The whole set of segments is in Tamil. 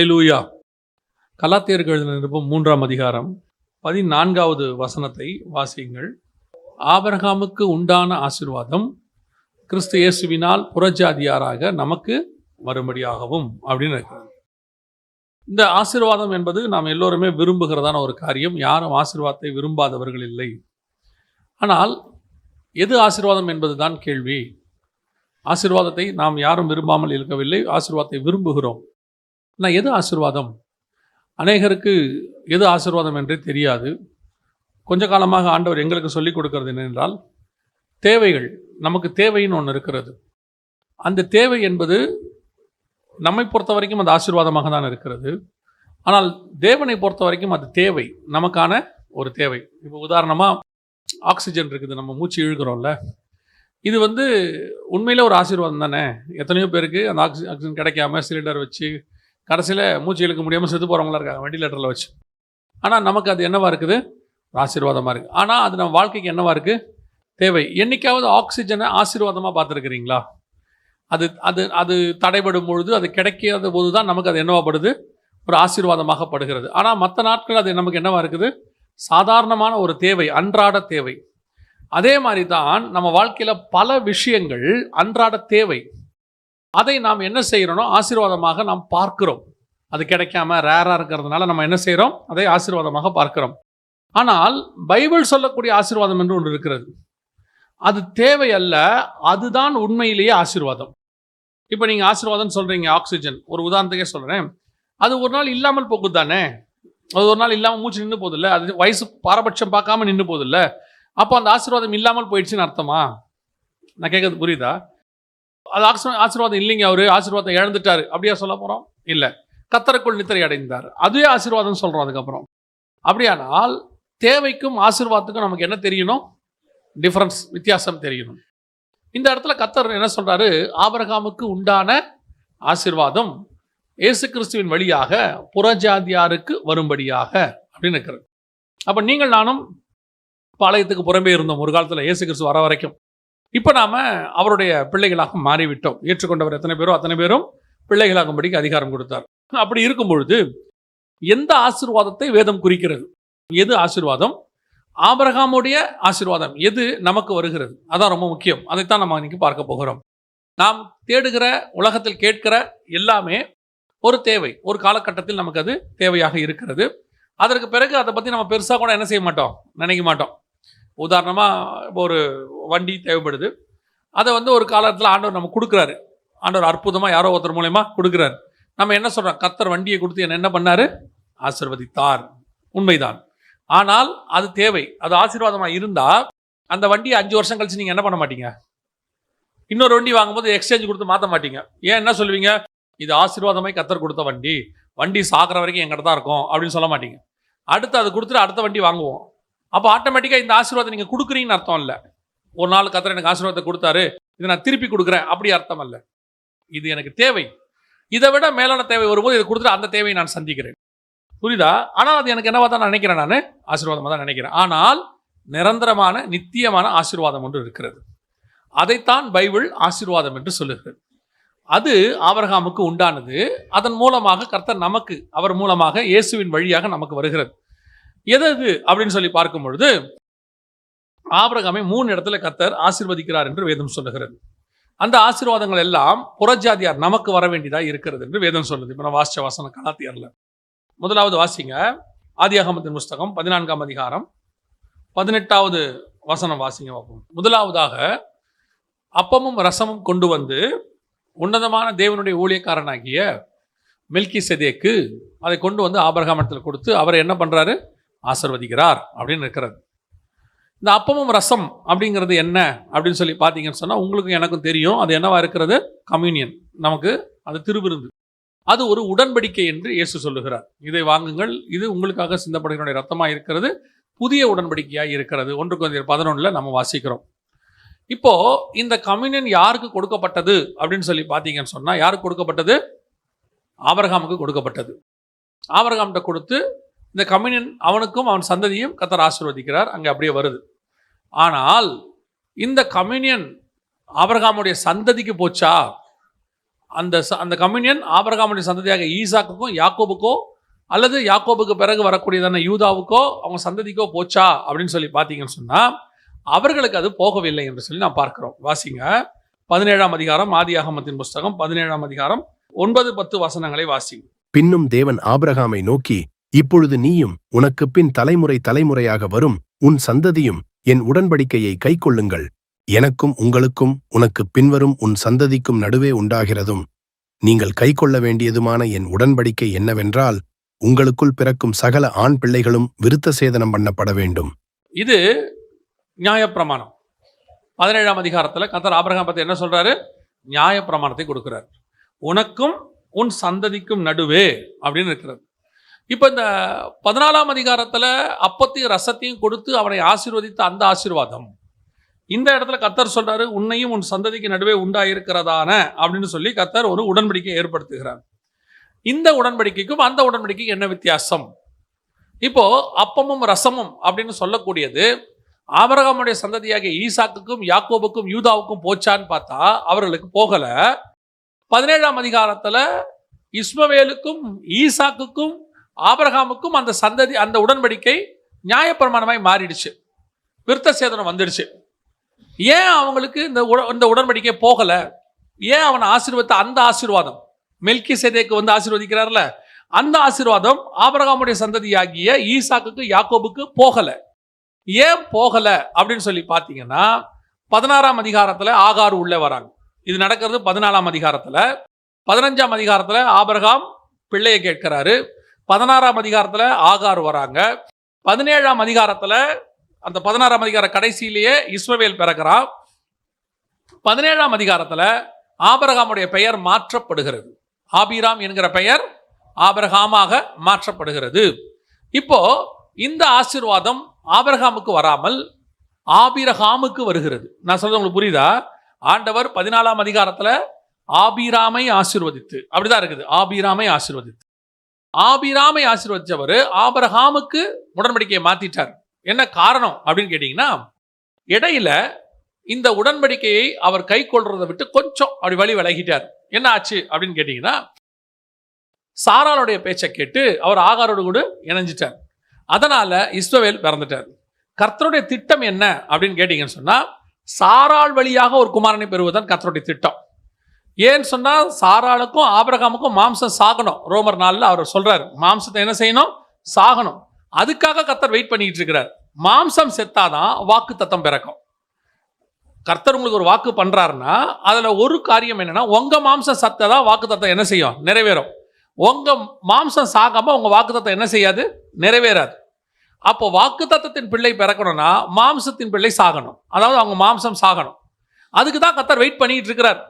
அல்லேலூயா. கலாத்தியருக்கு எழுதின நிருபம் 3ஆம் அதிகாரம் 14வது வசனத்தை வாசியுங்கள். ஆபிரகாமுக்கு உண்டான ஆசீர்வாதம் கிறிஸ்து இயேசுவினால் புறஜாதியாராக நமக்கு வரும்படியாகவும் அப்படின்னு இருக்கிறது. இந்த ஆசீர்வாதம் என்பது நாம் எல்லோருமே விரும்புகிறதான ஒரு காரியம். யாரும் ஆசீர்வாதத்தை விரும்பாதவர்கள் இல்லை. ஆனால் எது ஆசீர்வாதம் என்பதுதான் கேள்வி. ஆசீர்வாதத்தை நாம் யாரும் விரும்பாமல் இருக்கவில்லை, ஆசீர்வாதத்தை விரும்புகிறோம். ஆனால் எது ஆசீர்வாதம்? அநேகருக்கு எது ஆசீர்வாதம் என்றே தெரியாது. கொஞ்ச காலமாக ஆண்டவர் எங்களுக்கு சொல்லிக் கொடுக்கிறது என்னென்றால், தேவைகள், நமக்கு தேவைன்னு ஒன்று இருக்கிறது. அந்த தேவை என்பது நம்மை பொறுத்த வரைக்கும் அது ஆசீர்வாதமாக தான் இருக்கிறது. ஆனால் தேவனை பொறுத்த வரைக்கும் அது தேவை, நமக்கான ஒரு தேவை. இப்போ உதாரணமாக ஆக்சிஜன் இருக்குது, நம்ம மூச்சு இழுக்கிறோம்ல, இது உண்மையிலே ஒரு ஆசீர்வாதம் தானே. எத்தனையோ பேருக்கு அந்த ஆக்சிஜன் கிடைக்காம சிலிண்டர் வச்சு கடைசியில் மூச்சு இழுக்க முடியாமல் செத்து போகிறவங்களா இருக்காங்க வெண்டிலேட்டரில் வச்சு. ஆனால் நமக்கு அது என்னவா இருக்குது? ஆசீர்வாதமாக இருக்குது. ஆனால் அது நம்ம வாழ்க்கைக்கு என்னவா இருக்குது? தேவை. என்னைக்காவது ஆக்சிஜனை ஆசீர்வாதமாக பார்த்துருக்குறீங்களா? அது அது அது தடைபடும் பொழுது, அது கிடைக்காத போது தான் நமக்கு அது என்னவாப்படுது? ஒரு ஆசீர்வாதமாக படுகிறது. ஆனால் மற்ற நாட்கள் அது நமக்கு என்னவா இருக்குது? சாதாரணமான ஒரு தேவை, அன்றாட தேவை. அதே மாதிரி தான் நம்ம வாழ்க்கையில் பல விஷயங்கள் அன்றாட தேவை. அதை நாம் என்ன செய்கிறோம்? ஆசீர்வாதமாக நாம் பார்க்கிறோம். அது கிடைக்காம ரேராக இருக்கிறதுனால நம்ம என்ன செய்கிறோம்? அதை ஆசீர்வாதமாக பார்க்கிறோம். ஆனால் பைபிள் சொல்லக்கூடிய ஆசீர்வாதம் என்று ஒன்று இருக்கிறது. அது தேவை அல்ல, அதுதான் உண்மையிலேயே ஆசீர்வாதம். இப்போ நீங்கள் ஆசீர்வாதம் சொல்கிறீங்க, ஆக்சிஜன் ஒரு உதாரணத்துக்கே சொல்கிறேன். அது ஒரு நாள் இல்லாமல் போகுது தானே. அது ஒரு நாள் இல்லாமல் மூச்சு நின்று போதில்லை, அது வயசு பாரபட்சம் பார்க்காம நின்று போதில்லை. அப்போ அந்த ஆசீர்வாதம் இல்லாமல் போயிடுச்சுன்னு அர்த்தமா? நான் கேட்கறது புரியுதா? அது ஆசீர்வாதம் இல்லைங்க, அவரு ஆசீர்வாதம் இழந்துட்டாரு அப்படியா சொல்ல போகிறோம்? இல்லை, கர்த்தருக்குள் நித்திரை அடைந்தார், அதுவே ஆசீர்வாதம் சொல்கிறோம். அதுக்கப்புறம் அப்படியானால் தேவைக்கும் ஆசீர்வாதத்துக்கும் நமக்கு என்ன தெரியணும்? டிஃபரன்ஸ், வித்தியாசம் தெரியணும். இந்த இடத்துல கர்த்தர் என்ன சொல்றாரு? ஆபிரகாமுக்கு உண்டான ஆசீர்வாதம் இயேசு கிறிஸ்துவின் வழியாக புறஜாதியாருக்கு வரும்படியாக அப்படின்னு இருக்கிறது. அப்போ நீங்கள் நானும் பாளையத்துக்கு புறம்பே இருந்தோம் ஒரு காலத்தில், இயேசு கிறிஸ்து வர வரைக்கும். இப்போ நாம் அவருடைய பிள்ளைகளாக மாறிவிட்டோம். ஏற்றுக்கொண்டவர் எத்தனை பேரோ அத்தனை பேரும் பிள்ளைகளாகும்படிக்கு அதிகாரம் கொடுத்தார். அப்படி இருக்கும் பொழுது எந்த ஆசீர்வாதத்தை வேதம் குறிக்கிறது? எது ஆசீர்வாதம்? ஆபிரகாமுடைய ஆசீர்வாதம் எது நமக்கு வருகிறது? அதான் ரொம்ப முக்கியம். அதைத்தான் நம்ம இன்னைக்கு பார்க்க போகிறோம். நாம் தேடுகிற, உலகத்தில் கேட்கிற எல்லாமே ஒரு தேவை, ஒரு காலகட்டத்தில் நமக்கு அது தேவையாக இருக்கிறது. அதற்கு பிறகு அதை பற்றி நம்ம பெருசாக கூட என்ன செய்ய மாட்டோம், நினைக்க மாட்டோம். உதாரணமாக இப்போ ஒரு வண்டி தேவைப்படுது, அதை ஒரு காலத்தில் ஆண்டவர் நம்ம கொடுக்குறாரு. ஆண்டவர் அற்புதமாக யாரோ ஒருத்தர் மூலமா கொடுக்குறாரு. நம்ம என்ன சொல்கிறோம்? கர்த்தர் வண்டியை கொடுத்து என்ன பண்ணார்? ஆசீர்வதித்தார். உண்மைதான். ஆனால் அது தேவை, அது ஆசீர்வாதமாக இருந்தால் அந்த வண்டியை 5 வருஷம் கழிச்சு நீங்கள் என்ன பண்ண மாட்டீங்க? இன்னொரு வண்டி வாங்கும்போது எக்ஸ்சேஞ்ச் கொடுத்து மாற்ற மாட்டீங்க. ஏன் என்ன சொல்லுவீங்க? இது ஆசீர்வாதமாய் கர்த்தர் கொடுத்த வண்டி, வண்டி சாகிற வரைக்கும் எங்கிட்ட தான் இருக்கும் அப்படின்னு சொல்ல மாட்டீங்க. அடுத்து அது கொடுத்துட்டு அடுத்த வண்டி வாங்குவோம். அப்போ ஆட்டோமேட்டிக்காக இந்த ஆசீர்வாதம் நீங்கள் கொடுக்குறீங்கன்னு அர்த்தம் இல்லை. ஒரு நாள் கர்த்தர் எனக்கு ஆசீர்வாதத்தை கொடுத்தாரு, இதை நான் திருப்பி கொடுக்குறேன் அப்படி அர்த்தம் அல்ல. இது எனக்கு தேவை, இதை விட மேலான தேவை வரும்போது இதை கொடுத்துட்டு அந்த தேவையை நான் சந்திக்கிறேன். புரியுதா? ஆனால் அது எனக்கு என்னவா தான் நான் நினைக்கிறேன், நான் ஆசீர்வாதமாக தான் நினைக்கிறேன். ஆனால் நிரந்தரமான நித்தியமான ஆசீர்வாதம் ஒன்று இருக்கிறது. அதைத்தான் பைபிள் ஆசீர்வாதம் என்று சொல்லுகிறது. அது ஆபிரகாமுக்கு உண்டானது. அதன் மூலமாக கர்த்தர் நமக்கு, அவர் மூலமாக இயேசுவின் வழியாக நமக்கு வருகிறது. எது அப்படின்னு சொல்லி பார்க்கும் பொழுது ஆபிரகாமை 3 இடத்துல கர்த்தர் ஆசீர்வதிக்கிறார் என்று வேதம் சொல்லுகிறது. அந்த ஆசீர்வாதங்கள் எல்லாம் புறஜாதியார் நமக்கு வர வேண்டியதாக இருக்கிறது என்று வேதம் சொல்லுது. இப்போ நான் வாசிச்ச வசனம் கலாத்தியர்ல முதலாவது வாசிங்க. ஆதியாகமத்தின் புஸ்தகம் 14ஆம் அதிகாரம் 18வது வசனம் வாசிங்க பார்ப்போம். முதலாவதாக அப்பமும் ரசமும் கொண்டு வந்து உன்னதமான தேவனுடைய ஊழியக்காரனாகிய மெல்கிசேதேக்கு அதை கொண்டு வந்து ஆபிரகாமிடத்தில் கொடுத்து அவரை என்ன பண்ணுறாரு? ஆசீர்வதிக்கிறார் அப்படின்னு இருக்கிறது. இந்த அப்பமும் ரசம் அப்படிங்கிறது என்ன அப்படின்னு சொல்லி பார்த்தீங்கன்னு சொன்னால் உங்களுக்கும் எனக்கும் தெரியும். அது என்னவா இருக்கிறது? கம்யூனியன். நமக்கு அது திருவிருந்து. அது ஒரு உடன்படிக்கை என்று இயேசு சொல்லுகிறார். இதை வாங்குங்கள், இது உங்களுக்காக சிந்தப்படுகிற ரத்தமாக இருக்கிறது, புதிய உடன்படிக்கையாக இருக்கிறது. 1 கொரிந்தியர் 11 நம்ம வாசிக்கிறோம். இப்போ இந்த கம்யூனியன் யாருக்கு கொடுக்கப்பட்டது அப்படின்னு சொல்லி பார்த்தீங்கன்னு சொன்னால், யாருக்கு கொடுக்கப்பட்டது? ஆபிரகாமுக்கு கொடுக்கப்பட்டது. ஆபிரகாம்கிட்ட கொடுத்து இந்த கம்யூனியன் அவனுக்கும் அவன் சந்ததியும் கர்த்தர் ஆசீர்வதிக்கிறார். அங்கே அப்படியே வருது. ஆனால் இந்த கம்யூனியன் ஆபிரகாமுடைய சந்ததிக்கு போச்சா? அந்த கம்யூனியன் ஆபிரகாமுடைய சந்ததியாக ஈசாக்குக்கும் யாக்கோபுக்கோ அல்லது யாக்கோபுக்கு பிறகு வரக்கூடியதான யூதாவுக்கோ அவங்க சந்ததிக்கோ போச்சா அப்படின்னு சொல்லி பார்த்தீங்கன்னு சொன்னால் அவர்களுக்கு அது போகவில்லை என்று சொல்லி நான் பார்க்கிறோம். வாசிங்க 17ஆம் அதிகாரம் ஆதியாகமத்தின் புஸ்தகம் 17ஆம் அதிகாரம் 9-10 வசனங்களை வாசிங்க. பின்னும் தேவன் ஆபிரகாமை நோக்கி, இப்பொழுது நீயும் உனக்கு பின் தலைமுறை தலைமுறையாக வரும் உன் சந்ததியும் என் உடன்படிக்கையை கைக்கொள்ளுங்கள். எனக்கும் உங்களுக்கும் உனக்கு பின்வரும் உன் சந்ததிக்கும் நடுவே உண்டாகிறதும் நீங்கள் கைக்கொள்ள வேண்டியதுமான என் உடன்படிக்கை என்னவென்றால், உங்களுக்குள் பிறக்கும் சகல ஆண் பிள்ளைகளும் விருத்த சேதனம் பண்ணப்பட வேண்டும். இது நியாயப்பிரமாணம். 17ஆம் அதிகாரத்தில் கர்த்தர் ஆபிரகாம் பற்றி என்ன சொல்றாரு? நியாயப்பிரமாணத்தை கொடுக்கிறார். உனக்கும் உன் சந்ததிக்கும் நடுவே அப்படின்னு இருக்கிறது. இப்போ இந்த 14ஆம் அதிகாரத்தில் அப்பத்தையும் ரசத்தையும் கொடுத்து அவனை ஆசீர்வதித்த அந்த ஆசீர்வாதம் இந்த இடத்துல கர்த்தர் சொல்றாரு, உன்னையும் உன் சந்ததிக்கு நடுவே உண்டாயிருக்கிறதான அப்படின்னு சொல்லி கர்த்தர் ஒரு உடன்படிக்கை ஏற்படுத்துகிறார். இந்த உடன்படிக்கைக்கும் அந்த உடன்படிக்கைக்கும் என்ன வித்தியாசம்? இப்போ அப்பமும் ரசமும் அப்படின்னு சொல்லக்கூடியது ஆபிரகாமுடைய சந்ததியாகிய ஈசாக்குக்கும் யாக்கோபுக்கும் யூதாவுக்கும் போச்சான்னு பார்த்தா அவர்களுக்கு போகல. 17ஆம் அதிகாரத்துல இஸ்மவேலுக்கும் ஈசாக்குக்கும் ஆபிரகாமுக்கும் அந்த சந்ததி அந்த உடன்படிக்கை நியாயப்பிரமாணமாய் மாறிடுச்சு, விருத்த சேதனம் வந்துடுச்சு. ஏன் அவங்களுக்கு இந்த உடன்படிக்கை போகல? ஏன் அவனை ஆசீர்வதித்த அந்த ஆசீர்வாதம், மெல்கிசேதேக்கு வந்து ஆசீர்வதிக்கிறார்ல, அந்த ஆசீர்வாதம் ஆபிரகாமுடைய சந்ததியாகிய ஈசாக்குக்கு யாக்கோபுக்கு போகல. ஏன் போகல அப்படின்னு சொல்லி பார்த்தீங்கன்னா 16ஆம் அதிகாரத்தில் ஆகார் உள்ளே வராங்க. இது நடக்கிறது 14ஆம் அதிகாரத்தில். 15ஆம் அதிகாரத்தில் ஆபிரகாம் பிள்ளையை கேட்கிறாரு. 16ஆம் அதிகாரத்தில் ஆகார் வராங்க. 17ஆம் அதிகாரத்தில் அந்த 16ஆம் அதிகார கடைசியிலேயே இஸ்மவேல் பிறக்கிறான். 17ஆம் அதிகாரத்தில் ஆபிரகாமுடைய பெயர் மாற்றப்படுகிறது. ஆபிராம் என்கிற பெயர் ஆபிரகாமாக மாற்றப்படுகிறது. இப்போ இந்த ஆசீர்வாதம் ஆபிரகாமுக்கு வராமல் ஆபிரகாமுக்கு வருகிறது. நான் சொல்றது உங்களுக்கு புரியுதா? ஆண்டவர் 14ஆம் அதிகாரத்தில் ஆபிராமை ஆசீர்வதித்து, அப்படிதான் இருக்குது, ஆபிராமை ஆசீர்வதித்து, ஆபிராமை ஆசீர்வதிச்சவர் ஆபிரகாமுக்கு உடன்படிக்கையை மாத்திட்டார். என்ன காரணம் அப்படின்னு கேட்டீங்கன்னா, இடையில இந்த உடன்படிக்கையை அவர் கை கொள்றதை விட்டு கொஞ்சம் அப்படி வழி விலகிட்டார். என்ன ஆச்சு அப்படின்னு கேட்டீங்கன்னா, சாராளுடைய பேச்சை கேட்டு அவர் ஆகாரோடு கூட இணைஞ்சிட்டார். அதனால இஸ்மவேல் பிறந்துட்டார். கர்த்தருடைய திட்டம் என்ன அப்படின்னு கேட்டீங்கன்னு சொன்னா, சாராள் வழியாக ஒரு குமாரனை பெறுவதுதான் கர்த்தருடைய திட்டம். ஏன்னு சொன்னா, சாராளுக்கும் ஆபிரகாமுக்கும் மாம்சம் சாகணும். ரோமர் 4 அவர் சொல்றாரு, மாம்சத்தை என்ன செய்யணும்? சாகணும். அதுக்காக கர்த்தர் வெயிட் பண்ணிட்டு இருக்கிறார். மாம்சம் செத்தாதான் வாக்கு தத்தம் பிறக்கும். கர்த்தர் உங்களுக்கு ஒரு வாக்கு பண்றாருன்னா அதுல ஒரு காரியம் என்னன்னா, உங்க மாம்சம் சத்ததான் வாக்கு தத்தம் என்ன செய்யும்? நிறைவேறும். உங்க மாம்சம் சாகாம உங்க வாக்கு தத்தம் என்ன செய்யாது? நிறைவேறாது. அப்போ வாக்கு தத்தத்தின் பிள்ளை பிறக்கணும்னா மாம்சத்தின் பிள்ளை சாகணும். அதாவது அவங்க மாம்சம் சாகணும். அதுக்கு தான் கர்த்தர் வெயிட் பண்ணிட்டு இருக்கிறார்.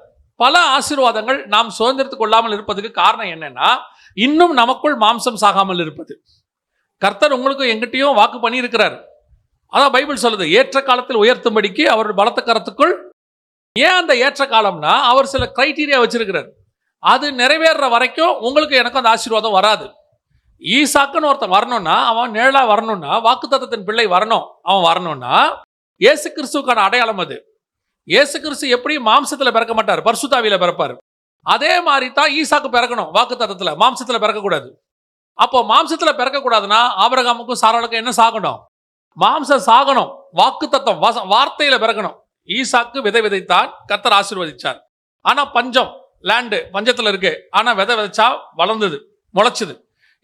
பல ஆசீர்வாதங்கள் நாம் சுதந்திரத்துக் கொள்ளாமல் இருப்பதுக்கு காரணம் என்னன்னா, இன்னும் நமக்குள் மாம்சம் சாகாமல் இருப்பது. கர்த்தர் உங்களுக்கு எங்கிட்டையும் வாக்கு பண்ணி இருக்கிறார். அதான் பைபிள் சொல்லுது, ஏற்ற காலத்தில் உயர்த்தும்படிக்கு அவர் பலத்த கரத்துக்குள். ஏன் அந்த ஏற்ற காலம்னா, அவர் சில கிரைட்டீரியா வச்சிருக்கிறார். அது நிறைவேற வரைக்கும் உங்களுக்கு எனக்கு அந்த ஆசீர்வாதம் வராது. ஈசாக்குன்னு ஒருத்தன் வரணும்னா, அவன் நிழலா வரணும்னா, வாக்குத்தத்தத்தின் பிள்ளை வரணும். அவன் வரணும்னா இயேசு கிறிஸ்துவுக்கான அடையாளம் அது. இயேசு கிறிஸ்து எப்படி மாம்சத்தில் பிறக்க மாட்டார், பரிசுத்தாவியில பிறப்பார். அதே மாதிரி தான் ஈசாக்கு பிறக்கணும். வாக்குத்தத்தத்தில் மாம்சத்தில் பிறக்கக்கூடாது. அப்போ மாம்சத்தில் பிறக்கக்கூடாதுன்னா ஆபிரகாமுக்கும் சாராளுக்கும் என்ன சாகணும்? மாம்சம் சாகணும். வாக்குத்தத்தம் வார்த்தையில பிறக்கணும். ஈசாக்கு விதை விதைத்தான், கர்த்தர் ஆசீர்வதிச்சார். ஆனா பஞ்சம், லேண்டு பஞ்சத்தில் இருக்கு. ஆனா விதை விதைச்சா வளர்ந்தது, முளைச்சுது.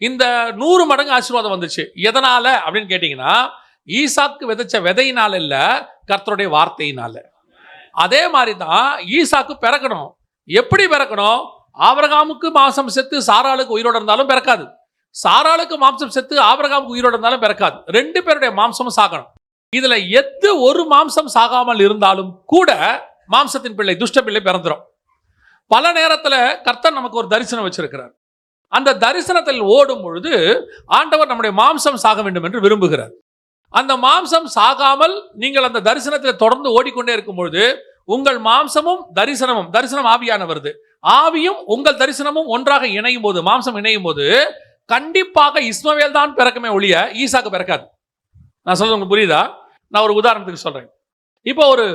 இந்த 100 மடங்கு ஆசீர்வாதம் வந்துச்சு. எதனால அப்படின்னு கேட்டீங்கன்னா, ஈசாக்கு விதைச்ச விதையினால இல்ல, கர்த்தருடைய வார்த்தையினால. அதே மாதிரி தான் ஈசாக்கு பிறக்கணும். எப்படி பிறக்கணும்? ஆபிரகாமுக்கு மாம்சம் செத்து சாராளுக்கு உயிரோடு இருந்தாலும் பிறக்காது. சாராளுக்கு மாம்சம் செத்து ஆபிரகாமுக்கு உயிரோடு இருந்தாலும் பிறக்காது. 2 பேருடைய மாம்சமும் சாகணும். இதுல எது ஒரு மாம்சம் சாகாமல் இருந்தாலும் கூட மாம்சத்தின் பிள்ளை, துஷ்ட பிள்ளை பிறந்துடும். பல நேரத்துல கர்த்தர் நமக்கு ஒரு தரிசனம் வச்சிருக்கிறார். அந்த தரிசனத்தில் ஓடும் பொழுது ஆண்டவர் நம்முடைய மாம்சம் சாக வேண்டும் என்று விரும்புகிறார். அந்த மாம்சம் சாகாமல் நீங்கள் அந்த தரிசனத்தில் தொடர்ந்து ஓடிக்கொண்டே இருக்கும் பொழுது உங்கள் மாம்சமும் தரிசனமும், தரிசனம் ஆவியான வருது, ஆவியும் உங்கள் தரிசனமும் ஒன்றாக இணையும் போது, மாம்சம் இணையும் போது கண்டிப்பாக இஸ்மவேல் தான் பிறக்குமே ஒழிய ஈசாக்கு பிறக்காது. நான் சொல்றது உங்களுக்கு புரியுதா? நான் ஒரு உதாரணத்துக்கு சொல்றேன். இப்போ ஒரு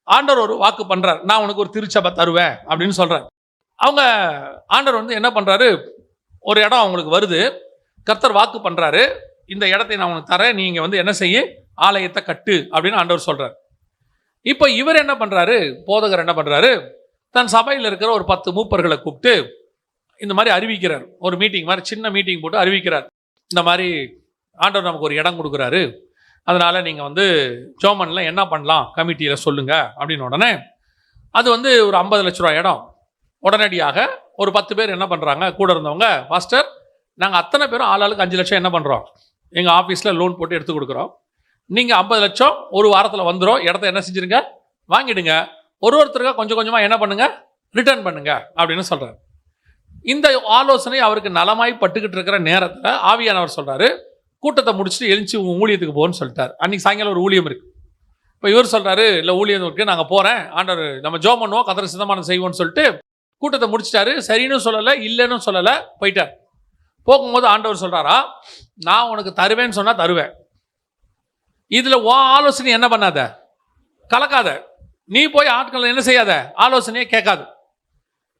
ஆண்டவர் ஒரு வாக்கு பண்றார், நான் உனக்கு ஒரு திருச்சபை தருவேன் அப்படின்னு சொல்றேன். அவங்க ஆண்டவர் வந்து என்ன பண்ணுறாரு, ஒரு இடம் அவங்களுக்கு வருது, கர்த்தர் வாக்கு பண்ணுறாரு, இந்த இடத்தை நான் உனக்கு தரேன், நீங்கள் வந்து என்ன செய்ய, ஆலயத்தை கட்டு அப்படின்னு ஆண்டவர் சொல்கிறார். இப்போ இவர் என்ன பண்ணுறாரு, போதகர் என்ன பண்ணுறாரு, தன் சபையில் இருக்கிற ஒரு 10 மூப்பர்களை கூப்பிட்டு இந்த மாதிரி அறிவிக்கிறார். ஒரு மீட்டிங் மாதிரி சின்ன மீட்டிங் போட்டு அறிவிக்கிறார். இந்த மாதிரி ஆண்டவர் நமக்கு ஒரு இடம் கொடுக்குறாரு, அதனால் நீங்கள் வந்து ஜோமனில் என்ன பண்ணலாம் கமிட்டியில் சொல்லுங்கள் அப்படின்னு. உடனே அது வந்து ஒரு 50 லட்ச ரூபா இடம். உடனடியாக ஒரு 10 பேர் என்ன பண்ணுறாங்க, கூட இருந்தவங்க, பாஸ்டர் நாங்கள் அத்தனை பேரும் ஆளாளுக்கு 5 லட்சம் என்ன பண்ணுறோம், எங்கள் ஆஃபீஸில் லோன் போட்டு எடுத்து கொடுக்குறோம், நீங்கள் 50 லட்சம் ஒரு வாரத்தில் வந்துடும், இடத்த என்ன செஞ்சுருங்க, வாங்கிடுங்க, ஒருத்தருக்காக கொஞ்சம் கொஞ்சமாக என்ன பண்ணுங்க, ரிட்டர்ன் பண்ணுங்க அப்படின்னு சொல்கிறார். இந்த ஆலோசனை அவருக்கு நலமாய் பட்டுக்கிட்டு இருக்கிற நேரத்தில் ஆவியானவர் சொல்கிறாரு, கூட்டத்தை முடிச்சுட்டு எழுச்சி உங்கள் ஊழியத்துக்கு போகணும்னு சொல்லிட்டார். அன்றைக்கி சாயங்காலம் ஒரு ஊழியம் இருக்குது. இப்போ இவர் சொல்கிறாரு, இல்லை ஊழியம் இருக்குது, நாங்கள் போகிறேன், ஆண்டவர் நம்ம ஜெபம் பண்ணுவோம், கர்த்தர் சித்தமானதை செய்வோம்னு சொல்லிட்டு கூட்டத்தை முடிச்சிட்டாரு. சரின்னு சொல்லலை, இல்லைன்னு சொல்லலை, போயிட்டார். போகும்போது ஆண்டவர் சொல்கிறாரா, நான் உனக்கு தருவேன்னு சொன்னால் தருவேன், இதில் உன் ஆலோசனை என்ன பண்ணாத, கலக்காத, நீ போய் ஆட்கள் என்ன செய்யாத, ஆலோசனையே கேட்காது.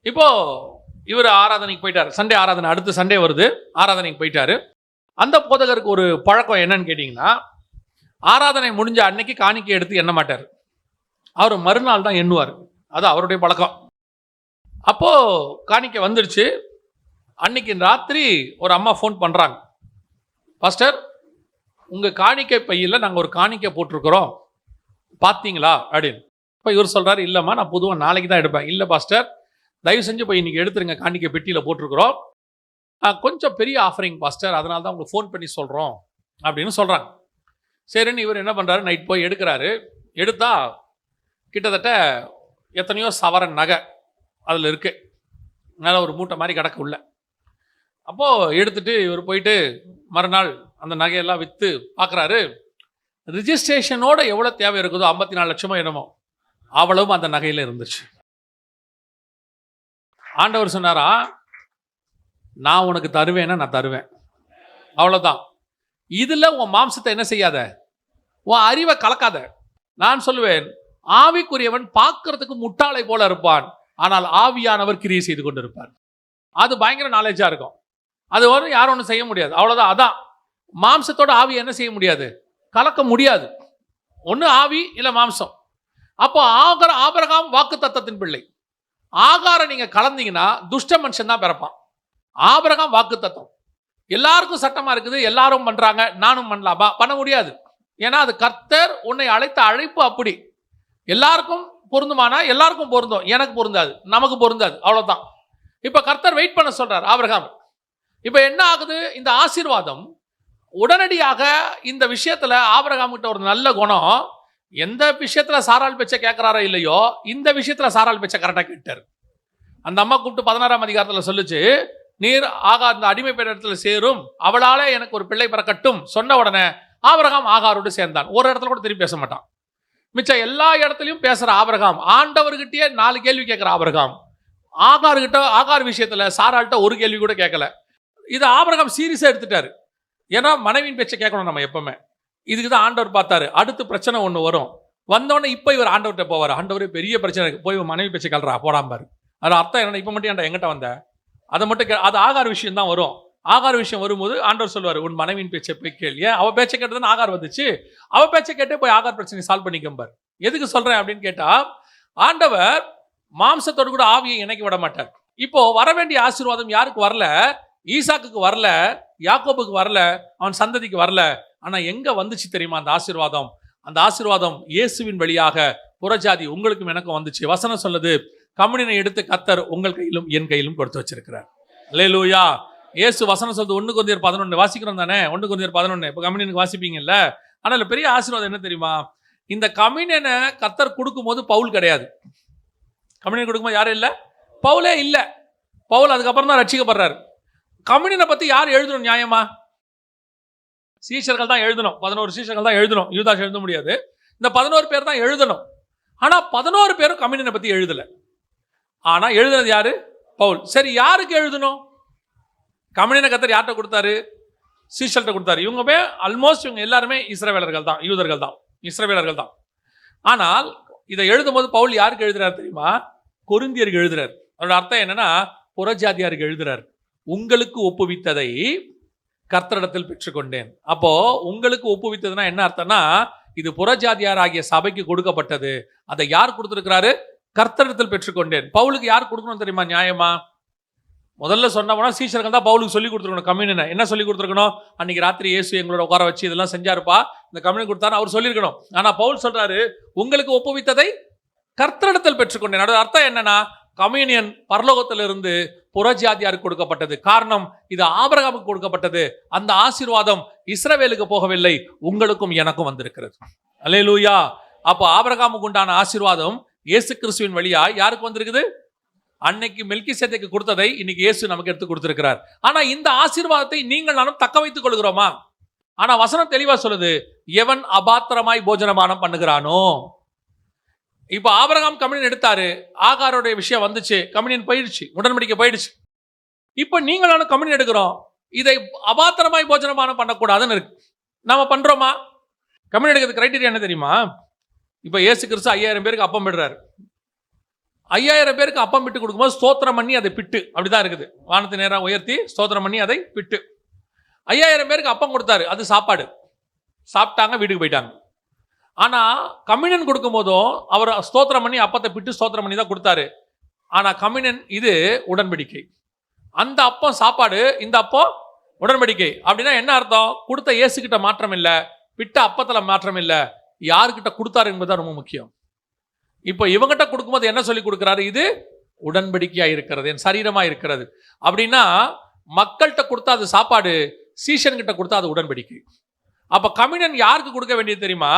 இப்போது இவர் ஆராதனைக்கு போயிட்டார். சண்டே ஆராதனை, அடுத்த சண்டே வருது, ஆராதனைக்கு போயிட்டாரு. அந்த போதகருக்கு ஒரு பழக்கம் என்னன்னு கேட்டிங்கன்னா, ஆராதனை முடிஞ்ச அன்னைக்கு காணிக்கை எடுத்து எண்ண மாட்டார், அவர் மறுநாள் தான் எண்ணுவார். அது அவருடைய பழக்கம். அப்போது காணிக்கை வந்துடுச்சு. அன்னைக்கு ராத்திரி ஒரு அம்மா ஃபோன் பண்ணுறாங்க, பாஸ்டர் உங்கள் காணிக்கை பையில் நாங்கள் ஒரு காணிக்கை போட்டிருக்கிறோம், பார்த்தீங்களா அப்படின்னு. இப்போ இவர் சொல்கிறாரு, இல்லைம்மா நான் பொதுவாக நாளைக்கு தான் எடுப்பேன். இல்லை பாஸ்டர் தயவு செஞ்சு போய் இன்றைக்கி எடுத்துருங்க, காணிக்கை பெட்டியில் போட்டிருக்கிறோம், கொஞ்சம் பெரிய ஆஃபரிங் பாஸ்டர், அதனால தான் உங்களுக்கு ஃபோன் பண்ணி சொல்கிறோம் அப்படின்னு சொல்கிறாங்க. சரின்னு இவர் என்ன பண்ணுறாரு, நைட் போய் எடுக்கிறாரு. எடுத்தால் கிட்டத்தட்ட எத்தனையோ சவரன் நகை அதில் இருக்குது, மேலே ஒரு மூட்டை மாதிரி கிடக்கு உள்ள. அப்போது எடுத்துகிட்டு இவர் போயிட்டு மறுநாள் அந்த நகையெல்லாம் விற்று பார்க்குறாரு, ரிஜிஸ்ட்ரேஷனோட எவ்வளோ தேவை இருக்குதோ 54 லட்சமோ என்னமோ அவ்வளவும் அந்த நகையில் இருந்துச்சு. ஆண்டவர் சொன்னாரா, நான் உனக்கு தருவேன்னா நான் தருவேன், அவ்வளோதான். இதில் உன் மாம்சத்தை என்ன செய்யாத, உன் அறிவை கலக்காத. நான் சொல்லுவேன், ஆவிக்குரியவன் பார்க்கறதுக்கு முட்டாளை போல இருப்பான், ஆனால் ஆவியானவர் கிரியை செய்து கொண்டு இருப்பார். அது பயங்கர நாலேஜாக இருக்கும். அது வரும் யாரும் ஒன்றும் செய்ய முடியாது, அவ்வளோதான். அதான் மாம்சத்தோட ஆவி என்ன செய்ய முடியாது, கலக்க முடியாது. ஒன்று ஆவி இல்லை மாம்சம். அப்போ ஆபிரகாம் வாக்கு தத்தத்தின் பிள்ளை. ஆகார நீங்கள் கலந்தீங்கன்னா துஷ்ட மனுஷன் தான் பிறப்பான். ஆபிரகாம் வாக்கு தத்தம். எல்லாருக்கும் சட்டமாக இருக்குது, எல்லாரும் பண்ணுறாங்க, நானும் பண்ணலாமா, பண்ண முடியாது. ஏன்னா அது கர்த்தர் உன்னை அழைத்த அழைப்பு அப்படி. எல்லாருக்கும் பொருந்துமானா எல்லாருக்கும் பொருந்தும், எனக்கு பொருந்தாது, நமக்கு பொருந்தாது, அவ்வளோதான். இப்போ கர்த்தர் வெயிட் பண்ண சொல்கிறார் ஆபிரகாம். இப்போ என்ன ஆகுது, இந்த ஆசீர்வாதம் உடனடியாக இந்த விஷயத்தில் ஆபிரகாம் கிட்ட ஒரு நல்ல குணம், எந்த விஷயத்தில் சாராள் பேச்சை கேட்குறாரோ இல்லையோ, இந்த விஷயத்தில் சாராள் பேச்சை கரெக்டாக கேட்டார். அந்த அம்மா கூப்பிட்டு 16ஆம் அதிகாரத்தில் சொல்லுச்சு, நீர் ஆகார் இந்த அடிமை பெண் இடத்துல சேரும், அவளாலே எனக்கு ஒரு பிள்ளை பிறக்கட்டும் சொன்ன உடனே ஆபிரகாம் ஆகாரோடு சேர்ந்தான். ஒரு இடத்துல கூட திரும்பி பேச மாட்டான். மிச்சம் எல்லா இடத்துலையும் பேசுகிற ஆபிரகாம், ஆண்டவர்கிட்டயே 4 கேள்வி கேட்குற ஆபிரகாம், ஆகார் விஷயத்தில் சாராள்கிட்ட ஒரு கேள்வி கூட கேட்கல. இது ஆபிரகாம் சீரியஸாக எடுத்துட்டாரு. ஏன்னா மனைவியின் பேச்சை கேட்கணும் நம்ம எப்பவுமே. இதுக்கு தான் ஆண்டவர் பார்த்தாரு. அடுத்து பிரச்சனை ஒன்று வரும், வந்தோடனே இப்போ இவர் ஆண்டவர்கிட்ட போவார். ஆண்டவரே பெரிய பிரச்சனை இருக்கு, போய் மனைவி பேச்சை கல்றா போடாம்பாரு. அது அர்த்தம் என்ன, இப்போ மட்டும் ஏன்டா எங்கிட்ட வந்த, அதை மட்டும் அது ஆகார் விஷயம் தான் வரும். ஆகார் விஷயம் வரும்போது ஆண்டவர் சொல்லுவார், உன் மனைவியின் பேச்சை போய் கேள். ஏன் அவள் பேச்சை கேட்டதுன்னு ஆகார் வந்துச்சு, அவள் பேச்சை கேட்டே போய் ஆகார் பிரச்சனை சால்வ் பண்ணிக்கம்பார். எதுக்கு சொல்கிறேன் அப்படின்னு கேட்டால், ஆண்டவர் மாம்சத்தோடு கூட ஆவியை இணைக்க விட மாட்டார். இப்போ வர வேண்டிய ஆசீர்வாதம் யாருக்கு வரல, ஈசாக்குக்கு வரல, யாக்கோபுக்கு வரல, அவன் சந்ததிக்கு வரல. ஆனால் எங்கே வந்துச்சு தெரியுமா அந்த ஆசீர்வாதம்? அந்த ஆசீர்வாதம் இயேசுவின் வழியாக புறஜாதி உங்களுக்கும் எனக்கும் வந்துச்சு. வசனம் சொல்லுது, கம்யூனினை எடுத்து கர்த்தர் உங்கள் கையிலும் என் கையிலும் கொடுத்து வச்சிருக்கிறார். அல்லேலூயா. இயேசு வசனம் சொல்லுது 1 கொரிந்தியர் 11 வாசிக்கிறோம் தானே, 1 கொரிந்தியர் 11. இப்போ கம்யூனியனுக்கு வாசிப்பீங்கல்ல. ஆனால் பெரிய ஆசீர்வாதம் என்ன தெரியுமா, இந்த கம்யூனியனை கர்த்தர் கொடுக்கும்போது பவுல் கிடையாது. கம்யூனியன் கொடுக்கும்போது யாரும் இல்லை, பவுலே இல்லை. பவுல் அதுக்கப்புறம் தான் ரட்சிக்கப்படுறாரு. கம்யூனியனை பற்றி யார் எழுதணும் நியாயமா? சீஷர்கள் தான் எழுதணும். 11 சீஷர்கள் தான் எழுதணும், யூதாஸ் எழுத முடியாது. இந்த 11 பேர் தான் எழுதணும். ஆனால் 11 பேரும் கம்யூனியனை பற்றி எழுதலை. ஆனால் எழுதுனது யாரு? பவுல். சரி, யாருக்கு எழுதணும்? கம்யூனியனை கர்த்தர் யார்கிட்ட கொடுத்தாரு? சீஷல்கிட்ட கொடுத்தாரு. இவங்க ஆல்மோஸ்ட் இவங்க எல்லாருமே இஸ்ரவேலர்கள் தான், யூதர்கள் தான், இஸ்ரவேலர்கள் தான். ஆனால் இதை எழுதும் போது பவுல் யாருக்கு எழுதுறாரு தெரியுமா? கொரிந்தியருக்கு எழுதுறாரு. அதோட அர்த்தம் என்னன்னா, புறஜாதியாருக்கு எழுதுறார், உங்களுக்கு ஒப்புவித்ததை கர்த்தரிடத்தில் பெற்றுக்கொண்டேன். அப்போ உங்களுக்கு ஒப்புவித்ததுன்னா என்ன அர்த்தம்னா, இது புறஜாதியார் ஆகிய சபைக்கு கொடுக்கப்பட்டது. அதை யார் கொடுத்திருக்கிறாரு? கர்த்தரிடத்தில் பெற்றுக்கொண்டேன். பவுலுக்கு யார் கொடுக்கணும் தெரியுமா? நியாயமா முதல்ல சொன்னோம்னா சீஷர்கள் தான் பவுலுக்கு சொல்லி கொடுத்துருக்கணும். கம்யூனியனை என்ன சொல்லி கொடுத்துருக்கணும்? அன்னைக்கு ராத்திரி இயேசு எங்களோட உட்கார வச்சு இதெல்லாம் செஞ்சாருப்பா, இந்த கம்யூனியன் கொடுத்தாரு அவர் சொல்லியிருக்கணும். ஆனா பவுல் சொல்றாரு, உங்களுக்கு ஒப்புவித்ததை கர்த்தரிடத்தில் பெற்றுக்கொண்டேன். அதோட அர்த்தம் என்னன்னா, கம்யூனியன் பரலோகத்திலிருந்து புறஜாதியாருக்கு கொடுக்கப்பட்டது. காரணம், இது ஆபிரகாமுக்கு கொடுக்கப்பட்டது. அந்த ஆசீர்வாதம் இஸ்ரவேலுக்கு போகவில்லை, உங்களுக்கும் எனக்கும் வந்திருக்கிறது. அல்லேலூயா. அப்போ ஆபிரகாமுக்கு உண்டான ஆசீர்வாதம் இயேசு கிறிஸ்துவின் வழியா யாருக்கு வந்திருக்குது? அன்னைக்கு மெல்கிசேதேக்கு கொடுத்ததை இன்னைக்கு இயேசு நமக்கு எடுத்து கொடுத்திருக்கிறார். ஆனா இந்த ஆசீர்வாதத்தை நீங்கள் நானும் தக்க வைத்துக் கொள்கிறோமா? ஆனா வசனம் தெளிவா சொல்லுது, எவன் அபாத்திரமாய் போஜனமானம் பண்ணுகிறானோ. இப்ப ஆபிரகாம் கம்யூனியன் எடுத்தாரு, ஆகாரோடைய விஷயம் வந்துச்சு, கம்யூனியன் போயிடுச்சு, உடன்படிக்கை போயிடுச்சு. இப்ப நீங்கள் நானும் கம்யூனியன் எடுக்கிறோம், இதை அபாத்திரமாய் போஜனமானம் பண்ணக்கூடாதுன்னு இருக்கு. நாம பண்றோமா? கம்யூனியன் எடுக்கிறது கிரைட்டீரியா என்ன தெரியுமா? இப்ப இயேசு கிறிஸ்து 5000 பேருக்கு அப்பம் விடுறாரு. 5000 பேருக்கு அப்பம் விட்டு கொடுக்கும்போது ஸ்தோத்திரம் பண்ணி அதை பிட்டு, அப்படிதான் இருக்குது. வானத்தை நேரம் உயர்த்தி ஸ்தோத்திரம் பண்ணி அதை பிட்டு 5000 பேருக்கு அப்பம் கொடுத்தாரு. அது சாப்பாடு, சாப்பிட்டாங்க, வீட்டுக்கு போயிட்டாங்க. ஆனா கம்யூனியன் கொடுக்கும் போதும் அவர் ஸ்தோத்திரம் பண்ணி அப்பத்தை பிட்டு ஸ்தோத்திரம் பண்ணி தான் கொடுத்தாரு. ஆனா கம்யூனியன் இது உடன்படிக்கை. அந்த அப்பம் சாப்பாடு, இந்த அப்பம் உடன்படிக்கை. அப்படின்னா என்ன அர்த்தம்? கொடுத்த இயேசுகிட்ட மாற்றம் இல்லை, பிட்ட அப்பத்துல மாற்றம் இல்லை, யாருக்கிட்ட கொடுத்தாரு என்பதுதான் ரொம்ப முக்கியம். இப்போ இவங்கிட்ட கொடுக்கும்போது என்ன சொல்லி கொடுக்கிறாரு? இது உடன்படிக்கையா இருக்கிறது, என் சரீரமா இருக்கிறது. அப்படின்னா மக்கள்கிட்ட கொடுத்தா அது சாப்பாடு, சீஷன் கிட்ட கொடுத்தா அது உடன்படிக்கை. அப்ப கம்யூனியன் யாருக்கு கொடுக்க வேண்டியது தெரியுமா?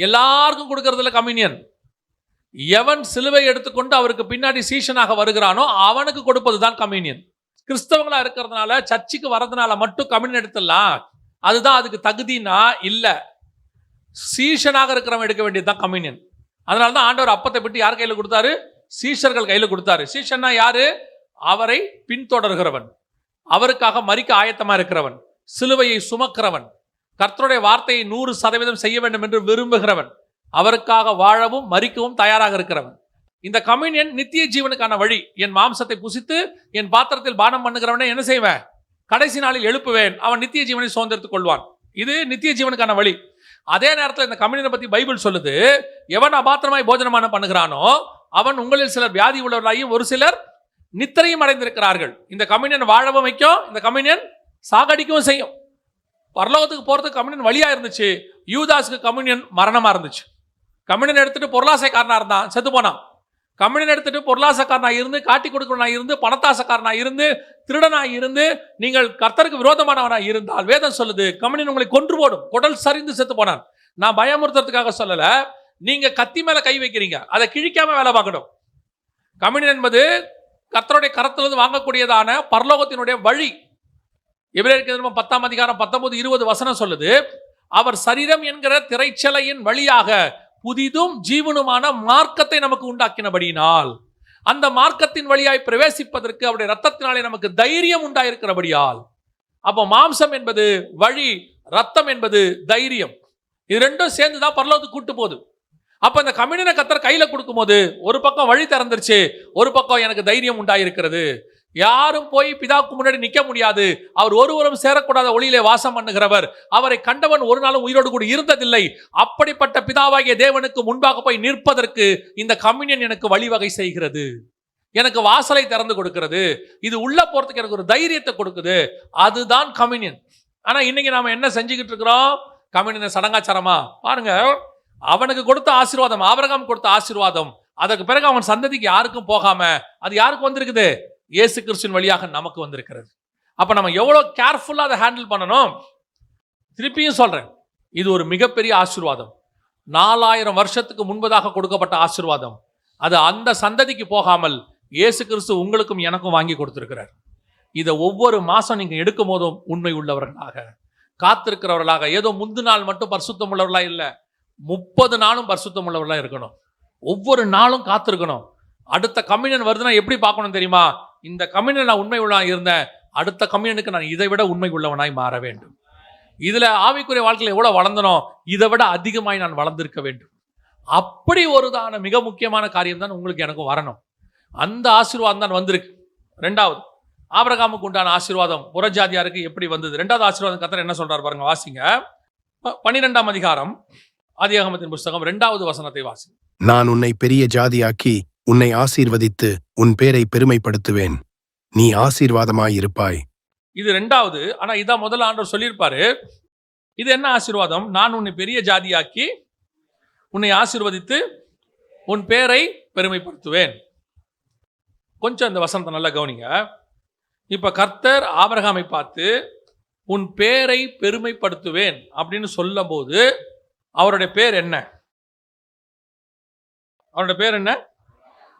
எல்லாருக்கும் கொடுக்கறதுல கம்யூனியன். எவன் சிலுவை எடுத்துக்கொண்டு அவருக்கு பின்னாடி சீஷனாக வருகிறானோ அவனுக்கு கொடுப்பதுதான் கம்யூனியன். கிறிஸ்தவங்களா இருக்கிறதுனால, சர்ச்சுக்கு வர்றதுனால மட்டும் கம்யூனியன் எடுத்துடலாம், அதுதான் அதுக்கு தகுதினா இல்ல. சீஷனாக இருக்கிறவன் எடுக்க வேண்டியதுதான் கம்யூனியன். அதனாலதான் ஆண்டவர் அப்பத்தை விட்டு யார் கையில கொடுத்தாரு? சீஷர்கள் கையில கொடுத்தாரு. சீஷன்னா யாரு? அவரை பின்தொடர்கிறவன், அவருக்காக மரிக்க ஆயத்தமா இருக்கிறவன், சிலுவையை சுமக்கிறவன், கர்த்தருடைய வார்த்தையை 100% செய்ய வேண்டும் என்று விரும்புகிறவன், அவருக்காக வாழவும் மரிக்கவும் தயாராக இருக்கிறவன். இந்த கம்யூனியன் நித்திய ஜீவனுக்கான வழி. என் மாம்சத்தை புசித்து என் பாத்திரத்தில் பானம் பண்ணுகிறவனை என்ன செய்வேன்? கடைசி நாளில் எழுப்புவேன், அவன் நித்திய ஜீவனை சுதந்திரத்துக் கொள்வான். இது நித்திய ஜீவனுக்கான வழி. அதே நேரத்தில் இந்த கம்யூனியனை பத்தி பைபிள் சொல்லுது, எவன் அபாத்திரமாய் போஜனமான பண்ணுகிறானோ அவன் உங்களில் சிலர் வியாதி உள்ளவர்களாயும் ஒரு சிலர் நித்திரையும் அடைந்திருக்கிறார்கள். இந்த கம்யூனியன் வாழவும் வைக்கும், இந்த கம்யூனியன் சாகடிக்கவும் செய்யும். பரலோகத்துக்கு போறதுக்கு கம்யூனியன் வழியா இருந்துச்சு, யூதாஸுக்கு கம்யூனியன் மரணமா இருந்துச்சு. கம்யூனியன் எடுத்துட்டு பொருளாசைக்காரனா இருந்தான், செத்து போனான். கம்யூனியன் எடுத்துட்டு பொருளாசைக்காரனா இருந்து, காட்டி கொடுக்கிறவனா இருந்து, பணத்தாசக்காரனா இருந்து, திருடனா இருந்து, நீங்கள் கர்த்தருக்கு விரோதமானவனா இருந்தால் வேதம் சொல்லுது கம்யூனியன் உங்களை கொன்று போடும். குடல் சரிந்து செத்து போனான். நான் பயமுறுத்துறதுக்காக சொல்லல, நீங்க கத்தி மேல கை வைக்கிறீங்க, அதை கிழிக்காம வேலை பார்க்கணும். கம்யூனியன் என்பது கர்த்தருடைய கரத்திலிருந்து வாங்கக்கூடியதான பரலோகத்தினுடைய வழி. எபிரேயருக்கு 10ஆம் அதிகாரம் 19-20 வசனம் சொல்லுது, அவர் சரீரம் என்கிற திரைச்சலையின் வழியாக புதிதும் ஜீவனுமான மார்க்கத்தை நமக்கு உண்டாக்கினபடியினால், அந்த மார்க்கத்தின் வழியாய் பிரவேசிப்பதற்கு அவருடைய ரத்தத்தினாலே நமக்கு தைரியம் உண்டாயிருக்கிறபடியால். அப்போ மாம்சம் என்பது வழி, ரத்தம் என்பது தைரியம். இது ரெண்டும் சேர்ந்துதான் பரலோகத்துக்கு கூட்டு போகுது. அப்ப இந்த கம்யூனியனை கர்த்தர் கையில கொடுக்கும் போது ஒரு பக்கம் வழி திறந்துருச்சு, ஒரு பக்கம் எனக்கு தைரியம் உண்டாயிருக்கிறது. யாரும் போய் பிதாவுக்கு முன்னாடி நிக்க முடியாது, அவர் ஒருவரும் சேரக்கூடாத ஒளியிலே வாசம் பண்ணுகிறவர், அவரை கண்டவன் ஒரு நாளும் உயிரோடு கூட இருந்ததில்லை. அப்படிப்பட்ட பிதாவாகிய தேவனுக்கு முன்பாக போய் நிற்பதற்கு இந்த கம்யூனியன் எனக்கு வழிவகை செய்கிறது, எனக்கு வாசலை திறந்து கொடுக்கிறது, இது உள்ள போறதுக்கு எனக்கு ஒரு தைரியத்தை கொடுக்குது. அதுதான் கம்யூனியன். ஆனா இன்னைக்கு நாம என்ன செஞ்சுக்கிட்டு இருக்கிறோம்? கம்யூனியனை சடங்காச்சாரமா பாருங்க. அவனுக்கு கொடுத்த ஆசீர்வாதம், ஆபிரகாம் கொடுத்த ஆசீர்வாதம், அதற்கு பிறகு அவன் சந்ததிக்கு யாருக்கும் போகாம அது யாருக்கு வந்திருக்குது? இயேசு கிறிஸ்துவின் வழியாக நமக்கு வந்திருக்கிறது. அப்ப நம்ம எவ்வளவு கேர்ஃபுல்லா அதை ஹேண்டில் பண்ணணும். திருப்பியும் சொல்றேன், இது ஒரு மிகப்பெரிய ஆசீர்வாதம். 4000 வருஷத்துக்கு முன்பதாக கொடுக்கப்பட்ட ஆசீர்வாதம். அது அந்த சந்ததிக்கு போகாமல் இயேசு கிறிஸ்து உங்களுக்கும் எனக்கும் வாங்கி கொடுத்திருக்கிறார். இதை ஒவ்வொரு மாசம் நீங்க எடுக்கும் போதும் உண்மை உள்ளவர்களாக, காத்திருக்கிறவர்களாக, ஏதோ முந்து நாள் மட்டும் பரிசுத்தம் உள்ளவர்களா இல்ல, 30 நாளும் பரிசுத்தம் உள்ளவர்களா இருக்கணும். ஒவ்வொரு நாளும் காத்திருக்கணும். அடுத்த கம்யூனியன் வருதுன்னா எப்படி பார்க்கணும் தெரியுமா? இந்த கம்யூனியன் நான் உண்மை உள்ளவனாக இருந்தேன், அடுத்த கம்யூனியனுக்கு நான் இதை விட உண்மை உள்ளவனாய் மாற வேண்டும். இதுல ஆவிக்குரிய வாழ்க்கையில் எவ்வளவு வளர்ந்தனோ இதை விட அதிகமாய் நான் வளர்ந்திருக்க வேண்டும். அப்படி ஒருதான மிக முக்கியமான காரியம் தான் உங்களுக்கு எனக்கும் வரணும். அந்த ஆசீர்வாதம் தான் வந்திருக்கு. ரெண்டாவது ஆபிரகாமுக்கு உண்டான ஆசீர்வாதம் புறஜாதியாருக்கு எப்படி வந்தது? ரெண்டாவது ஆசீர்வாதம் கர்த்தர் என்ன சொல்றாரு பாருங்க, வாசிங்க. 12ஆம் அதிகாரம் ஆதியாகமத்தின் புஸ்தகம் 2வது வசனத்தை வாசிங்க. நான் உன்னை பெரிய ஜாதியாக்கி உன்னை ஆசீர்வதித்து உன் பேரை பெருமைப்படுத்துவேன். நீ ஆசீர்வாதமாயிருப்பாய். இது ரெண்டாவது. ஆனா இதான் முதல்ல ஆண்டவர் சொல்லியிருப்பாரு. இது என்ன ஆசீர்வாதம்? நான் உன்னை பெரிய ஜாதியாக்கி உன்னை ஆசீர்வதித்து உன் பேரை பெருமைப்படுத்துவேன். கொஞ்சம் இந்த வசனத்தை நல்லா கவனிங்க. இப்ப கர்த்தர் ஆபிரகாமை பார்த்து உன் பேரை பெருமைப்படுத்துவேன் அப்படின்னு சொல்லும் போது அவருடைய பேர் என்ன? அவருடைய பேர் என்ன?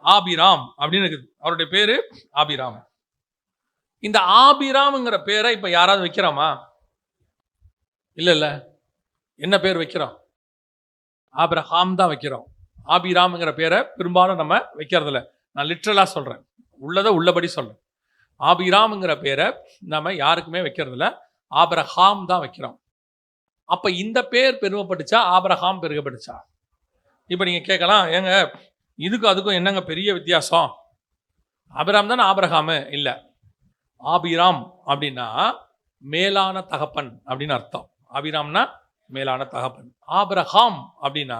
ஆபிராம் அப்படின்னு இருக்குது. அவருடைய பேரு ஆபிராம். இந்த ஆபிராம்ங்கிற பேரை இப்ப யாராவது வைக்கிறோமா? இல்ல. என்ன பேர் வைக்கிறோம்? ஆபிரகாம் தான் வைக்கிறோம். ஆபிராம்ங்கிற பேரை பெரும்பாலும் நம்ம வைக்கிறது இல்லை. நான் லிட்ரலா சொல்றேன், உள்ளதை உள்ளபடி சொல்றேன். ஆபிராம்ங்கிற பேரை நம்ம யாருக்குமே வைக்கிறது இல்லை, ஆபிரகாம் தான் வைக்கிறோம். அப்ப இந்த பேர் பெருமைப்பட்டுச்சா ஆபிரகாம் பெருமைப்பட்டுச்சா? இப்ப நீங்க கேட்கலாம், ஏங்க இதுக்கும் அதுக்கும் என்னங்க பெரிய வித்தியாசம்? ஆபிராம் தானே ஆபிரகாமு? இல்ல, ஆபிராம் அப்படின்னா மேலான தகப்பன் அப்படின்னு அர்த்தம். ஆபிராம்னா மேலான தகப்பன். ஆபிரகாம் அப்படின்னா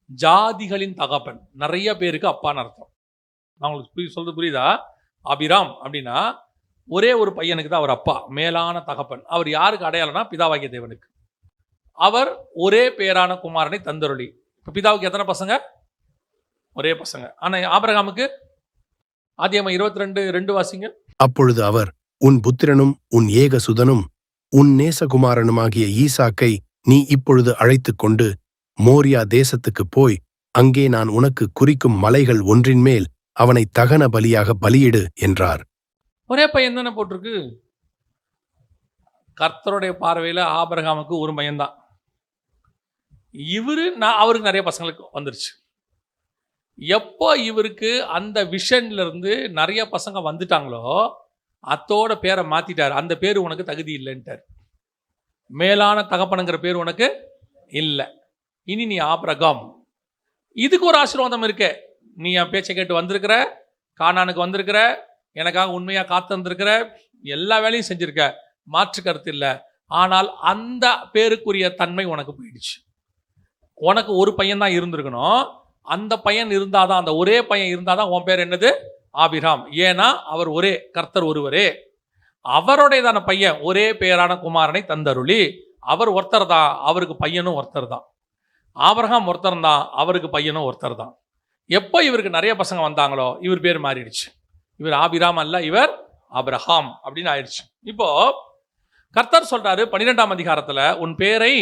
ஜாதிகளின் தகப்பன், நிறைய பேருக்கு அப்பான்னு அர்த்தம். நான் உங்களுக்கு சொல்றது புரியுதா? ஆபிராம் அப்படின்னா ஒரே ஒரு பையனுக்கு தான் அவர் அப்பா, மேலான தகப்பன். அவர் யாருக்கு அடையாளம்னா பிதாவாகிய தேவனுக்கு. அவர் ஒரே பேரான குமாரனை தந்தருளி. இப்ப பிதாவுக்கு எத்தனை பசங்க? ஒரே பசங்க. ஆனா ஆபிரகாமுக்கு ஆதியாகமம் 22:2 வாசிங்க. அப்பொழுது அவர், உன் புத்திரனும் உன் ஏக சுதனும் உன் நேசகுமாரனுமாகிய ஈசாக்கை நீ இப்பொழுது அழைத்துக் கொண்டு மோரியா தேசத்துக்கு போய் அங்கே நான் உனக்கு குறிக்கும் மலைகள் ஒன்றின் மேல் அவனை தகன பலியாக பலியிடு என்றார். ஒரே பையன் தானே போட்டிருக்கு. கர்த்தருடைய பார்வையில ஆபிரகாமுக்கு ஒரு பையன் தான். அவருக்கு நிறைய பசங்களுக்கு வந்துருச்சு. எப்போ இவருக்கு அந்த விஷன்ல இருந்து நிறைய பசங்க வந்துட்டாங்களோ அத்தோட பேரை மாத்திட்டார். அந்த பேர் உனக்கு தகுதி இல்லைன்ட்டார். மேலான தகப்பனுங்கிற பேர் உனக்கு இல்லை, இனி நீ ஆபிரகாம். இதுக்கு ஒரு ஆசீர்வாதம் இருக்கு. நீ என் பேச்சை கேட்டு வந்திருக்கிற, கானானுக்கு வந்திருக்கிற, எனக்காக உண்மையா காத்து வந்திருக்கிற, எல்லா வேலையும் செஞ்சிருக்க, மாற்று கருத்து இல்லை. ஆனால் அந்த பேருக்குரிய தன்மை உனக்கு போயிடுச்சு. உனக்கு ஒரு பையன் தான் இருந்திருக்கணும். அந்த பையன் இருந்தாதான், அந்த ஒரே பையன் இருந்தாதான் உன் பேர் என்னது? ஆபிராம். ஏன்னா அவர் ஒரே கர்த்தர் ஒருவரே, அவருடையதான பையன் ஒரே பேரான குமாரனை தந்தருளி. அவர் ஒருத்தர் தான், அவருக்கு பையனும் ஒருத்தர் தான். ஆபிரகாம் ஒருத்தர் தான், அவருக்கு பையனும் ஒருத்தர் தான். எப்போ இவருக்கு நிறைய பசங்க வந்தாங்களோ இவர் பேர் மாறிடுச்சு. இவர் ஆபிராம் அல்ல, இவர் ஆபிரகாம் அப்படின்னு ஆயிடுச்சு. இப்போ கர்த்தர் சொல்றாரு 12ஆம் அதிகாரத்துல உன் பேரை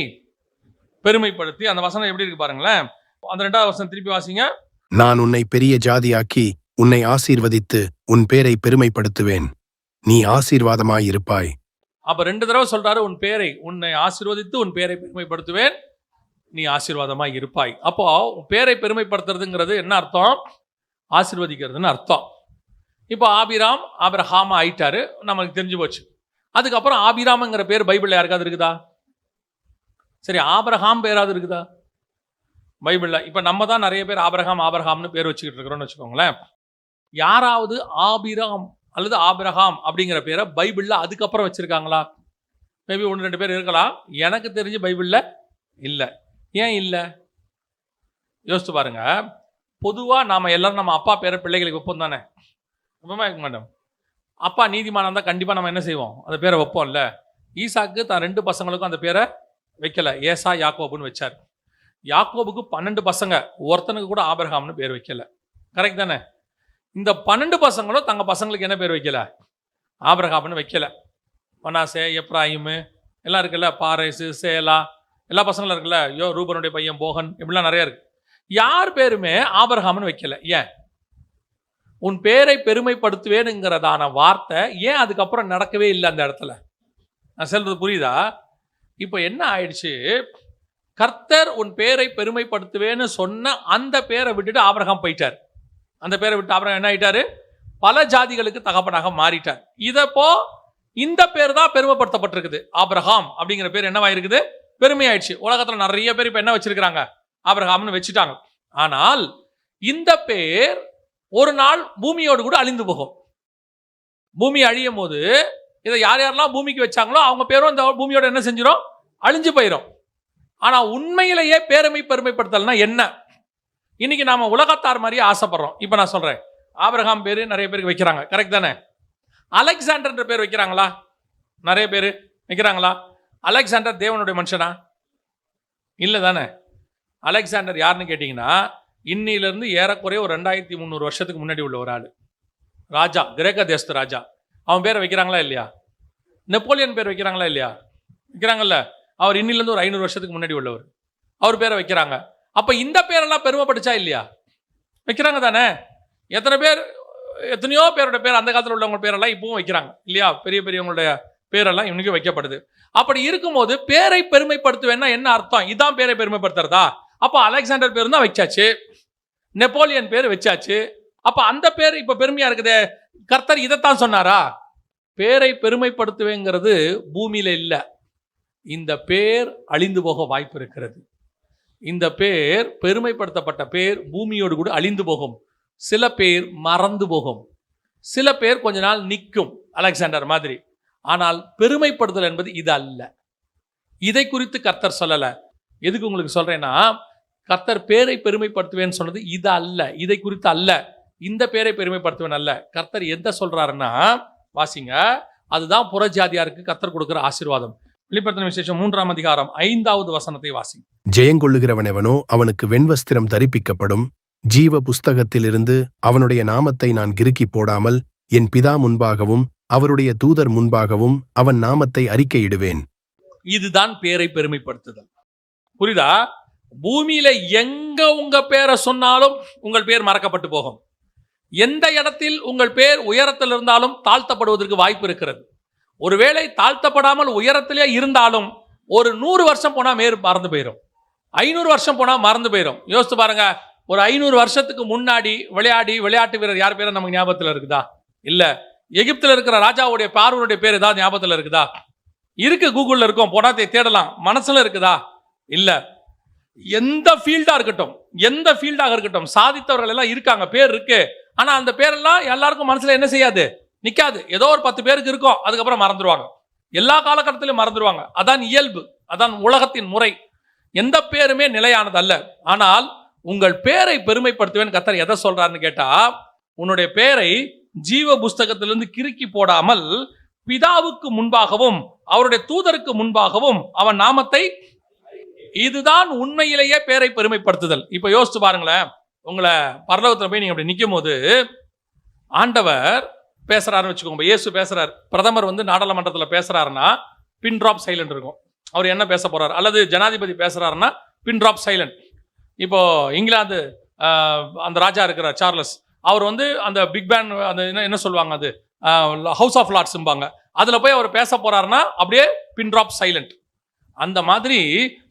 பெருமைப்படுத்தி. அந்த வசனம் எப்படி இருக்கு பாருங்களேன். அந்த 2வது வசனம் திருப்பி வாசிங்க. நான் உன்னை பெரிய ஜாதியாக்கி உன்னை ஆசீர்வதித்து உன் பேரை பெருமைப்படுத்துவேன். நீ ஆசீர்வாதமாயிருப்பாய். அப்ப 2 தடவை சொல்றாரு உன் பேரை, உன்னை ஆசீர்வதித்து உன் பேரை பெருமைப்படுத்துவேன், நீ ஆசீர்வாதமாய் இருப்பாய். அப்போ பேரை பெருமைப்படுத்துறதுங்கிறது என்ன அர்த்தம்? ஆசீர்வதிக்கிறதுன்னு அர்த்தம். இப்போ ஆபிராம் ஆபிரகாம் ஆயிட்டாரு, நமக்கு தெரிஞ்சு போச்சு. அதுக்கப்புறம் ஆபிராம்ங்கிற பேர் பைபிள்ல யாருக்காவது இருக்குதா? சரி, ஆபிரகாம் பேராது இருக்குதா பைபிள்ல? இப்ப நம்ம தான் நிறைய பேர் ஆபிரகாம்னு பேர் வச்சுக்கிட்டு இருக்கிறோம்னு வச்சுக்கோங்களேன். யாராவது ஆபிராம் அல்லது ஆபிரகாம் அப்படிங்கிற பேரை பைபிள்ல அதுக்கப்புறம் வச்சிருக்காங்களா? மேபி 1-2 பேர் இருக்கலாம். எனக்கு தெரிஞ்சு பைபிள்ல இல்ல. ஏன் இல்ல? யோசிச்சு பாருங்க. பொதுவா நாம எல்லாரும் நம்ம அப்பா பேரை பிள்ளைகளுக்கு வைப்போம் தானே? வைக்க மாட்டோம். அப்பா நீதிமானா இருந்தா கண்டிப்பா நம்ம என்ன செய்வோம்? அந்த பேரை வைப்போம்ல. ஈசாக்கு தான் 2 பசங்களுக்கும் அந்த பேரை வைக்கல, ஏசா யாக்கோபுன்னு வச்சார். யாக்கோபுக்கு 12 பசங்க, ஒருத்தனுக்கு கூட ஆபிரகாம்னு பேர் வைக்கல. கரெக்ட் தானே? இந்த 12 பசங்களும் தங்க பசங்களுக்கு என்ன பேர் வைக்கல? ஆபிரகாம்னு வைக்கல. மனாசே, எப்ராயிம் எல்லாம் இருக்குல்ல, பாரேசு, சேலா, எல்லா பசங்களும் இருக்குல்ல, ரூபனுடைய பையன் போகன், இப்படிலாம் நிறைய இருக்கு. யார் பேருமே ஆபிரகாம்னு வைக்கல. ஏன்? உன் பேரை பெருமைப்படுத்துவேனுங்கிறதான வார்த்தை ஏன் அதுக்கப்புறம் நடக்கவே இல்லை அந்த இடத்துல? நான் சொல்றது புரியுதா? இப்போ என்ன ஆயிடுச்சு? கர்த்தர் உன் பேரை பெருமைப்படுத்துவேன்னு சொன்ன அந்த பேரை விட்டுட்டு ஆபிரகாம் போயிட்டார். அந்த பேரை விட்டு ஆபிரகாம் என்ன ஆயிட்டாரு? பல ஜாதிகளுக்கு தகப்பனாக மாறிட்டார். இதப்போ இந்த பேர் தான் பெருமைப்படுத்தப்பட்டிருக்குது. ஆபிரகாம் அப்படிங்கிற பேர் என்னவா இருக்குது? பெருமையாயிடுச்சு. உலகத்துல நிறைய பேர் இப்ப என்ன வச்சிருக்கிறாங்க? ஆபிரகாம்னு வச்சுட்டாங்க. ஆனால் இந்த பேர் ஒரு நாள் பூமியோடு கூட அழிந்து போகும். பூமி அழியும் போது இதை யார் யாரெல்லாம் பூமிக்கு வச்சாங்களோ அவங்க பேரும் இந்த பூமியோட என்ன செஞ்சிடும், அழிஞ்சு போயிடும். ஆனா உண்மையிலேயே பெருமைப்படுத்தல்னா என்ன? இன்னைக்கு நாம உலகத்தார் மாதிரியே ஆசைப்படுறோம். இப்ப நான் சொல்றேன், ஆபிரகாம் பேரு நிறைய பேருக்கு வைக்கிறாங்க, கரெக்ட் தானே? அலெக்சாண்டர் பேர் வைக்கிறாங்களா? நிறைய பேர் வைக்கிறாங்களா? அலெக்சாண்டர் தேவனுடைய மனுஷனா? இல்லை தானே. அலெக்சாண்டர் யாருன்னு கேட்டிங்கன்னா, இன்னிலிருந்து ஏறக்குறைய ஒரு 2300 வருஷத்துக்கு முன்னாடி உள்ள ஒரு ஆள், ராஜா, கிரேக்க தேசத்து ராஜா. அவன் பேரை வைக்கிறாங்களா இல்லையா? நெப்போலியன் பேர் வைக்கிறாங்களா இல்லையா? வைக்கிறாங்கல்ல. அவர் இன்னிலிருந்து ஒரு 500 வருஷத்துக்கு முன்னாடி உள்ளவர், அவர் பேரை வைக்கிறாங்க. அப்போ இந்த பேரெல்லாம் பெருமைப்படுச்சா இல்லையா? வைக்கிறாங்க தானே. எத்தனையோ பேரோட பேர் அந்த காலத்தில் உள்ளவங்க பேரெல்லாம் இப்பவும் வைக்கிறாங்க இல்லையா? பெரிய பெரியவங்களுடைய பேரெல்லாம் இன்னைக்கு வைக்கப்படுது. அப்படி இருக்கும்போது பேரை பெருமைப்படுத்துவேன்னா என்ன அர்த்தம்? இதான் பேரை பெருமைப்படுத்துறதா? அப்போ அலெக்சாண்டர் பேர் தான் வச்சாச்சு, நெப்போலியன் பேர் வச்சாச்சு. அப்ப அந்த பேர் இப்ப பெருமையா இருக்குதே. கர்த்தர் இதைத்தான் சொன்னாரா? பேரை பெருமைப்படுத்துவேங்கிறது பூமியில இல்ல. இந்த பேர் அழிந்து போக வாய்ப்பு இருக்கிறது. இந்த பேர், பெருமைப்படுத்தப்பட்ட பேர் பூமியோடு கூட அழிந்து போகும். சில பேர் மறந்து போகும், சில பேர் கொஞ்ச நாள் நிற்கும், அலெக்சாண்டர் மாதிரி. ஆனால் பெருமைப்படுத்தல் என்பது இது அல்ல. இதை குறித்து கர்த்தர் சொல்லல. எதுக்கு உங்களுக்கு சொல்றேன்னா, கர்த்தர் பேரை பெருமைப்படுத்துவேன்னு சொன்னது இது அல்ல, இதை குறித்து அல்ல. இந்த பேரை பெருமைப்படுத்துவேன் அல்ல. கர்த்தர் எந்த சொல்றாருன்னா, வாசிங்க, அதுதான் புறஜாதியாருக்கு கர்த்தர் கொடுக்கிற ஆசீர்வாதம். வெளிப்படுத்தின விசேஷம் 3ஆம் அதிகாரம் 5வது வசனத்தை வாசிங்க. ஜெயங்கொள்ளுகிறவனெவனோ அவனுக்கு வெண்வஸ்திரம் தரிப்பிக்கப்படும். ஜீவ புஸ்தகத்திலிருந்து அவனுடைய நாமத்தை நான் கிறுக்கி போடாமல் என் பிதா முன்பாகவும் அவருடைய தூதர் முன்பாகவும் அவன் நாமத்தை அறிக்கையிடுவேன். இதுதான் பேரை பெருமைப்படுத்துதல். புரியுதா? பூமியில எங்க உங்க பேரை சொன்னாலும் உங்கள் பேர் மறக்கப்பட்டு போகும். எந்த இடத்தில் உங்கள் பேர் உயரத்தில் இருந்தாலும் தாழ்த்தப்படுவதற்கு வாய்ப்பு இருக்கிறது. ஒருவேளை தாழ்த்தப்படாமல் உயரத்திலே இருந்தாலும் ஒரு 100 வருஷம் போனா மறந்து போயிடும், 500 வருஷம் போனா மறந்து போயிடும். யோசித்து பாருங்க, ஒரு 500 வருஷத்துக்கு முன்னாடி விளையாட்டு வீரர் யார் பேரும் நமக்கு ஞாபகத்தில் இருக்குதா? இல்ல. எகிப்தில் இருக்கிற ராஜாவுடைய பார்வனுடைய பேர் ஏதாவது ஞாபகத்தில் இருக்குதா? இருக்கு, கூகுள்ல இருக்கும், போனா தேடலாம். மனசுல இருக்குதா? இல்ல. எந்த ஃபீல்டாக இருக்கட்டும் சாதித்தவர்கள் எல்லாம் இருக்காங்க, பேர் இருக்கு. ஆனா அந்த பேரெல்லாம் எல்லாருக்கும் மனசுல என்ன செய்யாது, நிக்காது. ஏதோ ஒரு 10 பேருக்கு இருக்கும், அதுக்கப்புறம் மறந்துடுவாங்க. எல்லா காலகட்டத்திலும் மறந்துடுவாங்க. அதான் இயல்பு, அதான் உலகத்தின் முறை. எந்த பேருமே நிலையானது அல்ல. ஆனால் உங்கள் பேரை பெருமைப்படுத்துவேன் கர்த்தர் எதை சொல்றாருன்னு கேட்டா, உன்னுடைய பேரை ஜீவ புஸ்தகத்திலிருந்து கிறுக்கி போடாமல் பிதாவுக்கு முன்பாகவும் அவருடைய தூதருக்கு முன்பாகவும் அவன் நாமத்தை, இதுதான் உண்மையிலேயே பேரை பெருமைப்படுத்துதல். இப்ப யோசிச்சு பாருங்களேன், உங்களை பரலோகத்தில் போய் நீங்க அப்படி நிற்கும் போது ஆண்டவர் பேசுறாருன்னு வச்சுக்கோங்க. இயேசு பேசுறாரு, பிரதமர் நாடாளுமன்றத்தில் பேசுறாருன்னா பின் ட்ராப் சைலண்ட் இருக்கும். அவர் என்ன பேச போறாரு, அல்லது ஜனாதிபதி பேசுறாருன்னா பின் ட்ராப் சைலண்ட். இப்போ இங்கிலாந்து அந்த ராஜா இருக்கிற சார்லஸ், அவர் அந்த பிக் பேன், அந்த என்ன சொல்லுவாங்க, அது ஹவுஸ் ஆஃப் லார்ட்ஸ்ம்பாங்க, அதுல போய் அவர் பேச போறாருன்னா அப்படியே பின் ட்ராப் சைலண்ட். அந்த மாதிரி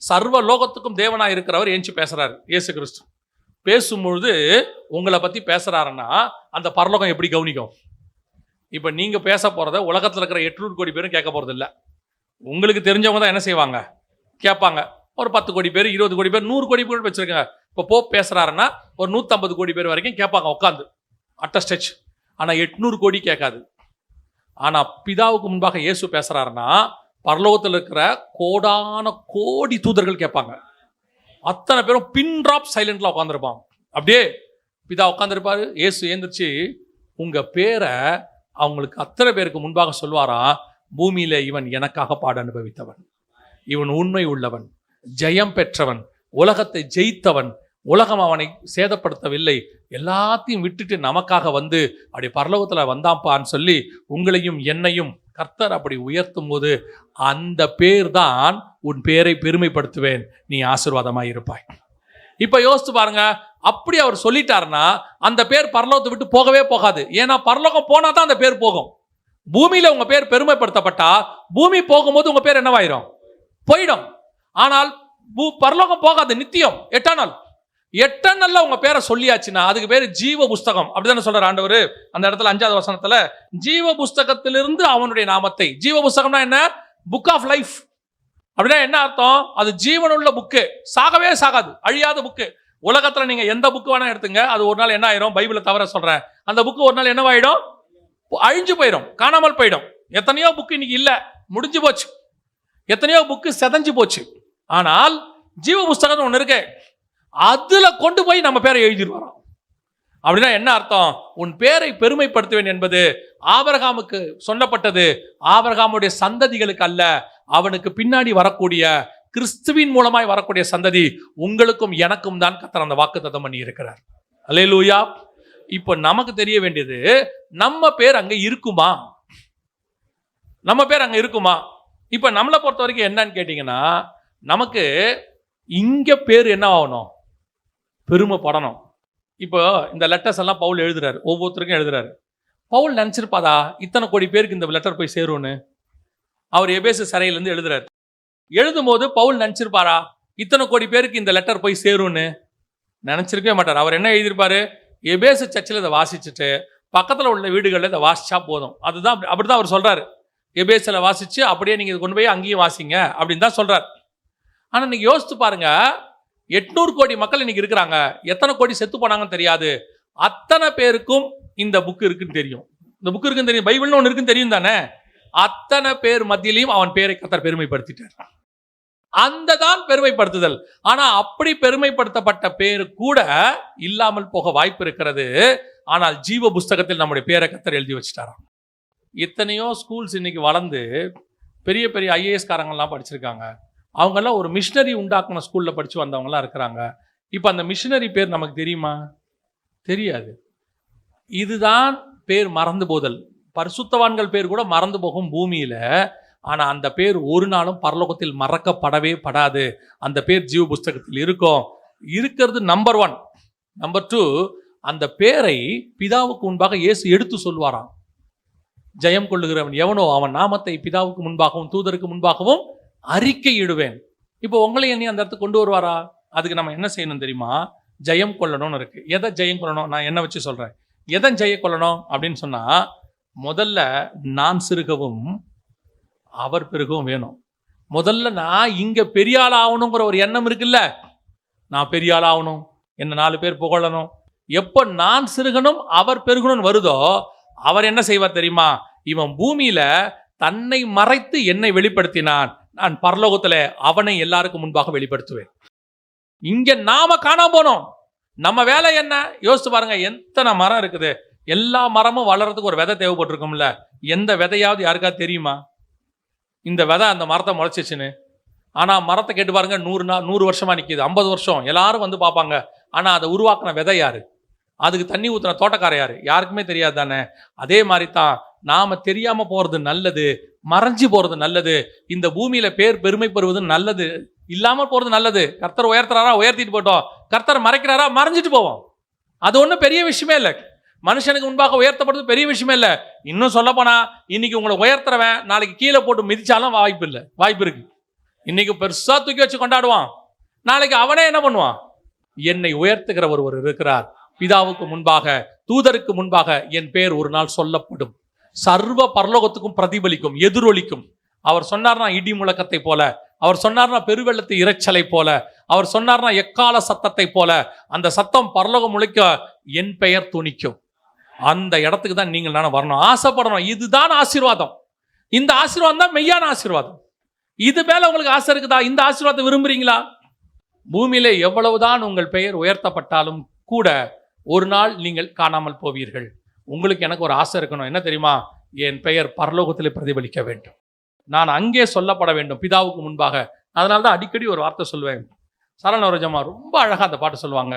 சர்வ லோகத்துக்கும் தேவனா இருக்கிறவர் ஏஞ்சி பேசுறாரு. இயேசு கிறிஸ்து பேசும்பொழுது உங்களை பத்தி பேசுறாருன்னா அந்த பரலோகம் எப்படி கவனிக்கும்? இப்ப நீங்க பேச போறத உலகத்துல இருக்கிற 800 கோடி பேரும் கேட்க போறது இல்ல. உங்களுக்கு தெரிஞ்சவங்க தான் என்ன செய்வாங்க, கேட்பாங்க. ஒரு 10 கோடி பேர், 20 கோடி பேர், 100 கோடி பேர் வச்சிருக்காங்க. இப்போ போப் பேசுறாருன்னா ஒரு 150 கோடி பேர் வரைக்கும் கேட்பாங்க உட்காந்து அட்ட ஸ்டெச். ஆனா 800 கோடி கேட்காது. ஆனா பிதாவுக்கு முன்பாக இயேசு பேசுறாருன்னா பரலோகத்தில் இருக்கிற கோடான கோடி தூதர்கள் கேட்பாங்க. அத்தனை பேரும் பின் ட்ராப் சைலண்ட்ல உட்காந்துருப்பாங்க. அப்படியே பிதா உட்காந்துருப்பாரு, இயேசு ஏந்திரிச்சு உங்க பேரை அவங்களுக்கு அத்தனை பேருக்கு முன்பாக சொல்வாராம். பூமியில இவன் எனக்காக பாட அனுபவித்தவன், இவன் உண்மை உள்ளவன், ஜெயம் பெற்றவன், உலகத்தை ஜெயித்தவன், உலகம் அவனை சேதப்படுத்தவில்லை, எல்லாத்தையும் விட்டுட்டு நமக்காக அப்படி பரலோகத்தில் வந்தாப்பான்னு சொல்லி உங்களையும் என்னையும் கர்த்தர் அப்படி உயர்த்தும் போது அந்த பேர் தான் உன் பேரை பெருமைப்படுத்துவேன், நீ ஆசீர்வாதமாய் இருப்பாய். இப்ப யோசிச்சு பாருங்க, அப்படி அவர் சொல்லிட்டாருன்னா அந்த பேர் பரலோகத்தை விட்டு போகவே போகாது. ஏன்னா பரலோகம் போனா தான் அந்த பேர் போகும். பூமியில உங்க பேர் பெருமைப்படுத்தப்பட்டா பூமி போகும்போது உங்க பேர் என்னவாயிரும், போயிடும். ஆனால் பரலோகம் போகாது, நித்தியம், எட்டர்னல்ல உங்க பேரை சொல்லியாச்சுன்னா அதுக்கு பேரு ஜீவ புஸ்தகம். அப்படிதானே சொல்றாரு ஆண்டவர் அந்த இடத்துல 5வது வசனத்துல, ஜீவ புஸ்தகத்திலிருந்து அவனுடைய நாமத்தை. ஜீவ புஸ்தகம்னா என்ன? Book of life. அப்படின்னா என்ன அர்த்தம்? அது ஜீவனுள்ள புக்கு, சாகவே சாகாது, அழியாத புக்கு. உலகத்துல நீங்க எந்த புக்கு வேணா எடுத்துங்க, அது ஒரு நாள் என்ன ஆயிரும், பைபிளை தவிர சொல்றேன், அந்த புக்கு ஒரு நாள் என்னவாயிடும், அழிஞ்சு போயிடும், காணாமல் போயிடும். எத்தனையோ புக்கு இன்னைக்கு இல்ல, முடிஞ்சு போச்சு. எத்தனையோ புக்கு செதஞ்சு போச்சு. ஆனால் ஜீவ புஸ்தகம் ஒண்ணு இருக்கு, அதுல கொண்டு போய் நம்ம பேரை எழுதிடுவாராம். அப்படின்னா என்ன அர்த்தம்? உன் பேரை பெருமைப்படுத்துவேன் என்பது ஆபிரகாமுக்கு சொல்லப்பட்டது, ஆபிரகாமுடைய சந்ததிகளுக்கு அல்ல, அவனுக்கு பின்னாடி வரக்கூடிய கிறிஸ்துவின் மூலமாய் வரக்கூடிய சந்ததி உங்களுக்கும் எனக்கும் தான் கர்த்தர் அந்த வாக்குத்தத்தம் பண்ணி இருக்கிறார். அல்லேலூயா. இப்போ நமக்கு தெரிய வேண்டியது, நம்ம பேர் அங்க இருக்குமா? நம்ம பேர் அங்க இருக்குமா? இப்ப நம்மளை பொறுத்த வரைக்கும் என்னன்னு கேட்டீங்கன்னா, நமக்கு இங்க பேர் என்ன ஆகணும், பெருமைப்படணும். இப்போ இந்த லெட்டர்ஸ் எல்லாம் பவுல் எழுதுறாரு, ஒவ்வொருத்தருக்கும் எழுதுறாரு. பவுல் நினைச்சிருப்பாதா இத்தனை கோடி பேருக்கு இந்த லெட்டர் போய் சேரும்னு? அவர் எபேசு சிறையிலிருந்து எழுதுறாரு. எழுதும் போது பவுல் நினைச்சிருப்பாரா இத்தனை கோடி பேருக்கு இந்த லெட்டர் போய் சேரும்னு? நினைச்சிருக்கவே மாட்டார். அவர் என்ன எழுதியிருப்பாரு, எபேசு சர்ச்சில் இதை வாசிச்சுட்டு பக்கத்தில் உள்ள வீடுகளில் இதை வாசிச்சா போதும். அதுதான், அப்படிதான் அவர் சொல்றாரு. எபேசில் வாசிச்சு அப்படியே நீங்க கொண்டு போய் அங்கேயும் வாசிங்க அப்படின்னு தான் சொல்றாரு. ஆனா நீங்க யோசித்து பாருங்க, 800 கோடி மக்கள் இன்னைக்கு இருக்கிறாங்க, எத்தனை கோடி செத்து போனாங்கன்னு தெரியாது, அத்தனை பேருக்கும் இந்த புக் இருக்குன்னு தெரியும். இந்த புக் இருக்குன்னு தெரியும், பைபிள்னு ஒன்று இருக்குன்னு தெரியும் தானே. அத்தனை பேர் மத்தியிலையும் அவன் பேரை கர்த்தர் பெருமைப்படுத்திட்டார். அந்த தான் பெருமைப்படுத்துதல். ஆனா அப்படி பெருமைப்படுத்தப்பட்ட பேர் கூட இல்லாமல் போக வாய்ப்பு இருக்கிறது. ஆனால் ஜீவ புஸ்தகத்தில் நம்முடைய பேரை கர்த்தர் எழுதி வச்சுட்டாராம். இத்தனையோ ஸ்கூல்ஸ் இன்னைக்கு வளர்ந்து பெரிய பெரிய ஐஏஎஸ் காரங்கள்லாம் படிச்சிருக்காங்க. அவங்கெல்லாம் ஒரு மிஷினரி உண்டாக்குன ஸ்கூல்ல படிச்சு வந்தவங்கலாம் இருக்கிறாங்க. இப்போ அந்த மிஷினரி பேர் நமக்கு தெரியுமா? தெரியாது. இதுதான் பேர் மறந்து போதல். பரிசுத்தவான்கள் பேர் கூட மறந்து போகும் பூமியில. ஆனா அந்த பேர் ஒரு நாளும் பரலோகத்தில் மறக்கப்படவே படாது. அந்த பேர் ஜீவ புஸ்தகத்தில் இருக்கும். இருக்கிறது நம்பர் 1. நம்பர் 2, அந்த பேரை பிதாவுக்கு முன்பாக இயேசு எடுத்து சொல்வாராம். ஜெயம் கொள்ளுகிறவன் எவனோ அவன் நாமத்தை பிதாவுக்கு முன்பாகவும் தூதருக்கு முன்பாகவும் அறிக்கையிடுவேன். இப்போ உங்களை என்ன அந்த இடத்துக்கு கொண்டு வருவாரா? அதுக்கு நம்ம என்ன செய்யணும் தெரியுமா? ஜெயம் கொள்ளணும்னு இருக்கு. எதை ஜெயம் கொள்ளணும்? நான் என்ன வச்சு சொல்றேன். எதை ஜெயம் கொள்ளணும் அப்படின்னு சொன்னா, முதல்ல நான் சிறுகவும் அவர் பெருகவும் வேணும். முதல்ல நான் இங்க பெரிய ஆள் ஆகணுங்கிற ஒரு எண்ணம் இருக்குல்ல, நான் பெரிய ஆள் ஆகணும், என்ன 4 பேர் புகழணும். எப்போ நான் சிறுகணும் அவர் பெருகணும்னு வருதோ, அவர் என்ன செய்வார் தெரியுமா? இவன் பூமியில தன்னை மறைத்து என்னை வெளிப்படுத்தினான், நான் பரலோகத்துல அவனை எல்லாருக்கும் முன்பாக வெளிப்படுத்துவேன். இங்க நாம காணாம போனோம். நம்ம வேலை என்ன யோசிச்சு பாருங்க. எத்தனை மரம் இருக்குது, எல்லா மரமும் வளர்றதுக்கு ஒரு விதை தேவைப்பட்டிருக்கும்ல. எந்த விதையாவது யாருக்காவது தெரியுமா இந்த விதை அந்த மரத்தை முளைச்சிச்சுன்னு? ஆனா மரத்தை கேட்டு பாருங்க, 100 வருஷமா நிக்குது, 50 வருஷம் எல்லாரும் வந்து பார்ப்பாங்க. ஆனா அதை உருவாக்குன விதை யாரு? அதுக்கு தண்ணி ஊத்துன தோட்டக்கார யாரு? யாருக்குமே தெரியாது தானே. அதே மாதிரி தான் நாம தெரியாம போறது நல்லது, மறைஞ்சு போறது நல்லது. இந்த பூமியில பேர் பெருமை பெறுவது நல்லது, இல்லாம போறது நல்லது. கர்த்தர் உயர்த்துறாரா, உயர்த்திட்டு போட்டோம். கர்த்தர் மறைக்கிறாரா, மறைஞ்சிட்டு போவோம். அது ஒன்றும் பெரிய விஷயமே இல்லை. மனுஷனுக்கு முன்பாக உயர்த்தப்படுறது பெரிய விஷயமே இல்லை. இன்னும் சொல்ல போனா, இன்னைக்கு உங்களை உயர்த்துறவன் நாளைக்கு கீழே போட்டு மிதிச்சாலும் வாய்ப்பு இருக்கு. இன்னைக்கு பெருசா தூக்கி வச்சு கொண்டாடுவான், நாளைக்கு அவனே என்ன பண்ணுவான்? என்னை உயர்த்துகிற ஒருவர் இருக்கிறார். பிதாவுக்கு முன்பாக தூதருக்கு முன்பாக என் பேர் ஒரு நாள் சொல்லப்படும். சர்வ பரலோகத்துக்கும் பிரதிபலிக்கும், எதிரொலிக்கும். அவர் சொன்னார்னா இடி முழக்கத்தை போல, அவர் சொன்னார்னா பெருவெள்ளத்து இரைச்சலை போல, அவர் சொன்னார்னா எக்கால சத்தத்தை போல அந்த சத்தம் பரலோகம் முழிக்க என் பெயர் துணிக்கும். அந்த இடத்துக்கு தான் நீங்கள் நானும் வரணும், ஆசைப்படணும். இதுதான் ஆசீர்வாதம். இந்த ஆசீர்வாதம் தான் மெய்யான ஆசீர்வாதம். இது மேல உங்களுக்கு ஆசை இருக்குதா? இந்த ஆசீர்வாதத்தை விரும்புறீங்களா? பூமியிலே எவ்வளவுதான் உங்கள் பெயர் உயர்த்தப்பட்டாலும் கூட ஒரு நாள் நீங்கள் காணாமல் போவீர்கள். உங்களுக்கு எனக்கு ஒரு ஆசை இருக்கணும். என்ன தெரியுமா? என் பெயர் பரலோகத்திலே பிரதிபலிக்க வேண்டும், நான் அங்கே சொல்லப்பட வேண்டும் பிதாவுக்கு முன்பாக. அதனால தான் அடிக்கடி ஒரு வார்த்தை சொல்லுவேன். சரணவரஜமா ரொம்ப அழகா அந்த பாட்டு சொல்லுவாங்க.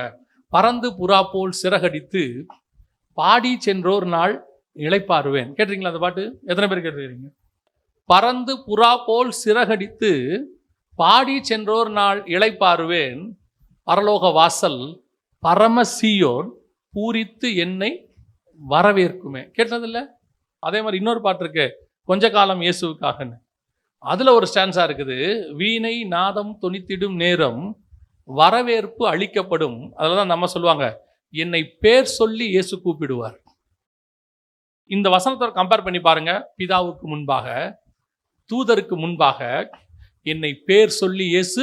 பறந்து புறா போல் சிறகடித்து பாடி சென்றோர் நாள் இளைப்பாறுவேன். கேட்டிருக்கீங்களா அந்த பாட்டு? எத்தனை பேர் கேட்டிருக்கீங்க? பறந்து புறா போல் சிறகடித்து பாடி சென்றோர் நாள் இளைப்பாறுவேன், பரலோக வாசல் பரமசியோன் பூரித்து என்னை வரவேற்குமே. கேட்டதில்ல? அதே மாதிரி இன்னொரு பாட்டு இருக்கு, கொஞ்ச காலம் இயேசுவுக்காகன்னு. அதுல ஒரு ஸ்டான்ஸா இருக்குது, வீணை நாதம் தொனித்திடும் நேரம் வரவேற்பு அளிக்கப்படும். அதுலதான் நம்ம சொல்லுவாங்க, என்னை பேர் சொல்லி இயேசு கூப்பிடுவார். இந்த வசனத்தை கம்பேர் பண்ணி பாருங்க. பிதாவுக்கு முன்பாக தூதருக்கு முன்பாக என்னை பேர் சொல்லி இயேசு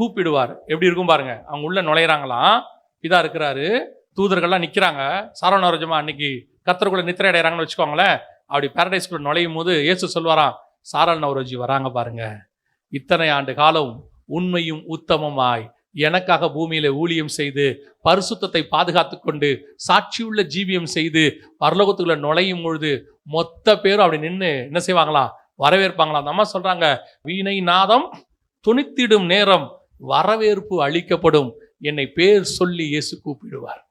கூப்பிடுவார். எப்படி இருக்கும் பாருங்க. அவங்க உள்ள நுழையிறாங்களாம், இதா இருக்கிறாரு, தூதர்கள்லாம் நிற்கிறாங்க. சாரோனரோஜமா அன்னைக்கு கர்த்தருக்குள்ள நித்திரை அடைகிறாங்கன்னு வச்சுக்கோங்களேன். அப்படி பாரடைஸ்குள்ள நுழையும் போது இயேசு சொல்வாராம், சாரல் நவரோஜி வராங்க பாருங்க, இத்தனை ஆண்டு காலம் உண்மையும் உத்தமமாய் எனக்காக பூமியில ஊழியம் செய்து பரிசுத்தத்தை பாதுகாத்து கொண்டு சாட்சியுள்ள ஜீவியம் செய்து பரலோகத்துக்குள்ள நுழையும் பொழுது மொத்த பேரும் அப்படி நின்று என்ன செய்வாங்களாம், வரவேற்பாங்களாம். அந்த அம்மா சொல்றாங்க, வீணை நாதம் துணித்திடும் நேரம் வரவேற்பு அளிக்கப்படும், என்னை பேர் சொல்லி இயேசு கூப்பிடுவார்.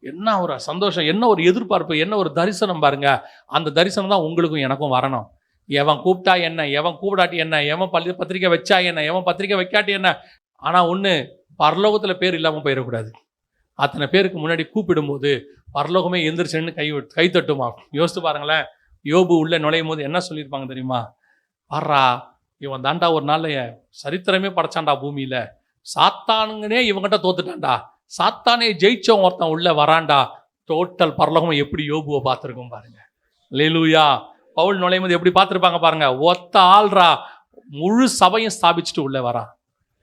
என்ன ஒரு சந்தோஷம், என்ன ஒரு எதிர்பார்ப்பு, என்ன ஒரு தரிசனம் பாருங்க. அந்த தரிசனம் தான் உங்களுக்கும் எனக்கும் வரணும். எவன் கூப்பிட்டா என்ன, எவன் கூப்பிடாட்டி என்ன, எவன் பத்திரிக்கை வச்சா என்ன, எவன் பத்திரிக்கை வைக்காட்டி என்ன. ஆனால் ஒன்று, பரலோகத்தில் பேர் இல்லாமல் போயிடக்கூடாது. அத்தனை பேருக்கு முன்னாடி கூப்பிடும்போது பரலோகமே எந்திரிச்சுன்னு கை தட்டுமா. யோசித்து பாருங்களேன், யோபு உள்ள நுழையும் போது என்ன சொல்லியிருப்பாங்க தெரியுமா? வர்றா, இவன் தாண்டா ஒரு நாள் சரித்திரமே படைச்சான்டா பூமியில், சாத்தானுங்கனே இவங்கிட்ட தோத்துட்டான்டா, சாத்தானே ஜெயிச்சவன் ஒருத்தன் உள்ள வரான்டா. டோட்டல் பரலோகம் எப்படி யோபுவை பார்த்துருக்கோம் பாருங்க. அல்லேலூயா. பவுல் நுழையும் போது எப்படி பார்த்துருப்பாங்க பாருங்க. ஒத்த ஆள்ரா, முழு சபையும் ஸ்தாபிச்சுட்டு உள்ள வரான்.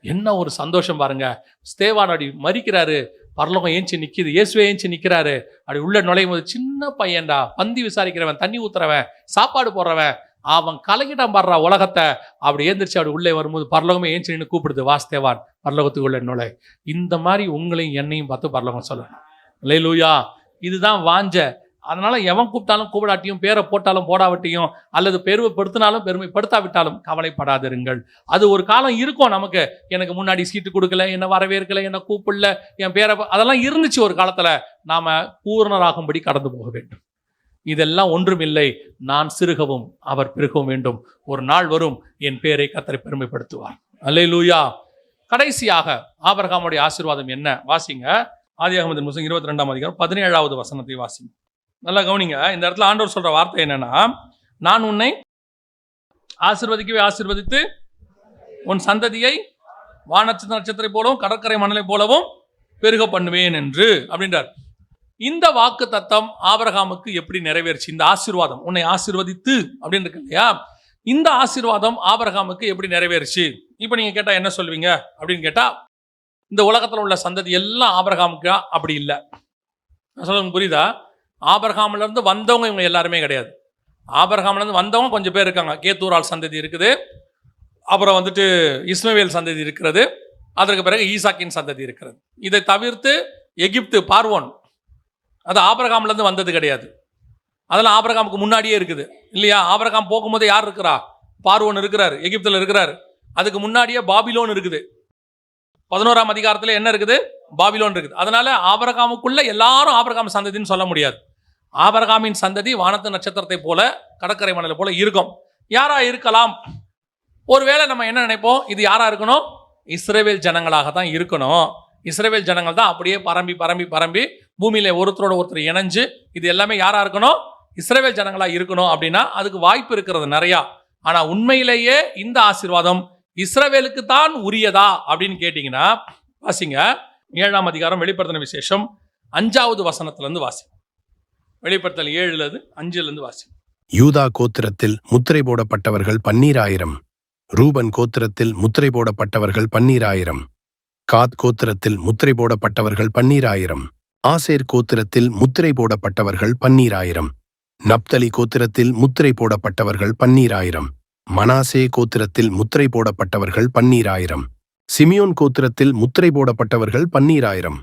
என்ன ஒரு சந்தோஷம் பாருங்க. ஸ்தேவான் அப்படி மறிக்கிறாரு, பரலோகம் ஏஞ்சி நிற்கிது, இயேசுவே ஏஞ்சி நிற்கிறாரு. அப்படி உள்ள நுழையும் போது சின்ன பையன்டா, பந்தி விசாரிக்கிறவன், தண்ணி ஊத்துறவன், சாப்பாடு போடுறவன், அவன் கலக்கிட்டான் பாடுறா உலகத்தை. அப்படி ஏந்திரிச்சு அப்படி உள்ளே வரும்போது பரலோகமே ஏஞ்சி நின்று கூப்பிடுது, வாஸ்தேவான் பரலோகத்துக்கு உள்ள நுழை. இந்த மாதிரி உங்களையும் என்னையும் பார்த்து பரலோகம் சொல்லணும். அல்லேலூயா. இதுதான் வாஞ்ச. அதனால எவன் கூப்பிட்டாலும் கூப்பிடாட்டியும், பேரை போட்டாலும் போடாவிட்டையும், அல்லது பெருமைப்படுத்தினாலும் பெருமைப்படுத்தாவிட்டாலும் கவலைப்படாதிருங்கள். அது ஒரு காலம் இருக்கும் நமக்கு. எனக்கு முன்னாடி சீட்டு கொடுக்கல, என்னை வரவேற்கல, என்னை கூப்பிடல, என் பேரை, அதெல்லாம் இருந்துச்சு ஒரு காலத்துல. நாம பூர்ணராகும்படி கடந்து போக வேண்டும். இதெல்லாம் ஒன்றுமில்லை, நான் சிறுகவும் அவர் பெருகவும் வேண்டும். ஒரு நாள் வரும், என் பேரை கர்த்தர் பெருமைப்படுத்துவார். அல்லேலூயா. கடைசியாக ஆபிரகாமுடைய ஆசீர்வாதம் என்ன? வாசிங்க. ஆதியாகமத்தின் புத்தகம் 22ஆம் அதிகாரம் 17வது வசனத்தை வாசிங்க. நல்லா கவனிங்க. இந்த இடத்துல ஆண்டவர் சொல்ற வார்த்தை என்னன்னா, நான் உன்னை ஆசீர்வதிக்கவே ஆசீர்வதித்து உன் சந்ததியை வானட்சத்திர நட்சத்திரம் போலவும் கடற்கரை மணலை போலவும் பெருக பண்ணுவேன் என்று அப்படின்றார். இந்த வாக்கு தத்தம் ஆபிரகாமுக்கு எப்படி நிறைவேறுச்சு? இந்த ஆசீர்வாதம், உன்னை ஆசீர்வதித்து அப்படின்னு இருக்கு இல்லையா, இந்த ஆசீர்வாதம் ஆபிரகாமுக்கு எப்படி நிறைவேறுச்சு? இப்போ நீங்க கேட்டா என்ன சொல்வீங்க அப்படின்னு கேட்டா, இந்த உலகத்தில் உள்ள சந்ததி எல்லாம் ஆபிரகாமுக்கு அப்படி இல்லை. சொல்லுங்க, புரியுதா? ஆபிரகாம்ல இருந்து வந்தவங்க இவங்க எல்லாருமே கிடையாது. ஆபிரகாம்ல இருந்து வந்தவங்க கொஞ்சம் பேர் இருக்காங்க. கேத்தூரால் சந்ததி இருக்குது, அப்புறம் வந்துட்டு இஸ்மவேல் சந்ததி இருக்கிறது, அதற்கு பிறகு ஈசாக்கின் சந்ததி இருக்கிறது. இதை தவிர்த்து எகிப்து பார்வோன், அது ஆபிரகாம்ல இருந்து வந்தது கிடையாது. அதெல்லாம் ஆபிரகாமுக்கு முன்னாடியே இருக்குது இல்லையா? ஆபிரகாம் போகும்போது யார் இருக்கிறா? பார்வோன் இருக்கிறார், எகிப்தில் இருக்கிறார். அதுக்கு முன்னாடியே பாபிலோன் இருக்குது. 11ஆம் அதிகாரத்தில் என்ன இருக்குது? பாபிலோன் இருக்குது. அதனால ஆபிரகாமுக்குள்ள எல்லாரும் ஆபிரகாம் சந்ததின்னு சொல்ல முடியாது. ஆபிரகாமின் சந்ததி வானத்து நட்சத்திரத்தை போல கடற்கரை மணலை போல இருக்கும். யாரா இருக்கலாம்? ஒருவேளை நம்ம என்ன நினைப்போம், இது யாரா இருக்கணும்? இஸ்ரவேல் ஜனங்களாக தான் இருக்கணும். இஸ்ரவேல் ஜனங்கள் தான் அப்படியே பரம்பி பரம்பி பரம்பி பூமியில ஒருத்தரோட ஒருத்தர் இணைஞ்சு, இது எல்லாமே யாரா இருக்கணும்? இஸ்ரவேல் ஜனங்களா இருக்கணும். அப்படின்னா அதுக்கு வாய்ப்பு இருக்கிறது நிறையா. ஆனா உண்மையிலேயே இந்த ஆசீர்வாதம் இஸ்ரவேலுக்கு தான் உரியதா அப்படின்னு கேட்டீங்கன்னா, வாசிங்க 7ஆம் அதிகாரம் வெளிப்படுத்தின விசேஷம் 5வது வசனத்துல இருந்து வாசி. வெளிப்படுத்தல் 7:5 வாசி. யூதா கோத்திரத்தில் முத்திரை போடப்பட்டவர்கள் 12000. ரூபன் கோத்திரத்தில் முத்திரை போடப்பட்டவர்கள் 12000. காத் கோத்திரத்தில் முத்திரை போடப்பட்டவர்கள் 12000. ஆசேர் கோத்திரத்தில் முத்திரை போடப்பட்டவர்கள் 12000. நப்தலி கோத்திரத்தில் முத்திரை போடப்பட்டவர்கள் 12000. மனாசே கோத்திரத்தில் முத்திரை போடப்பட்டவர்கள் 12000. சிமியோன் கோத்திரத்தில் முத்திரை போடப்பட்டவர்கள் 12000.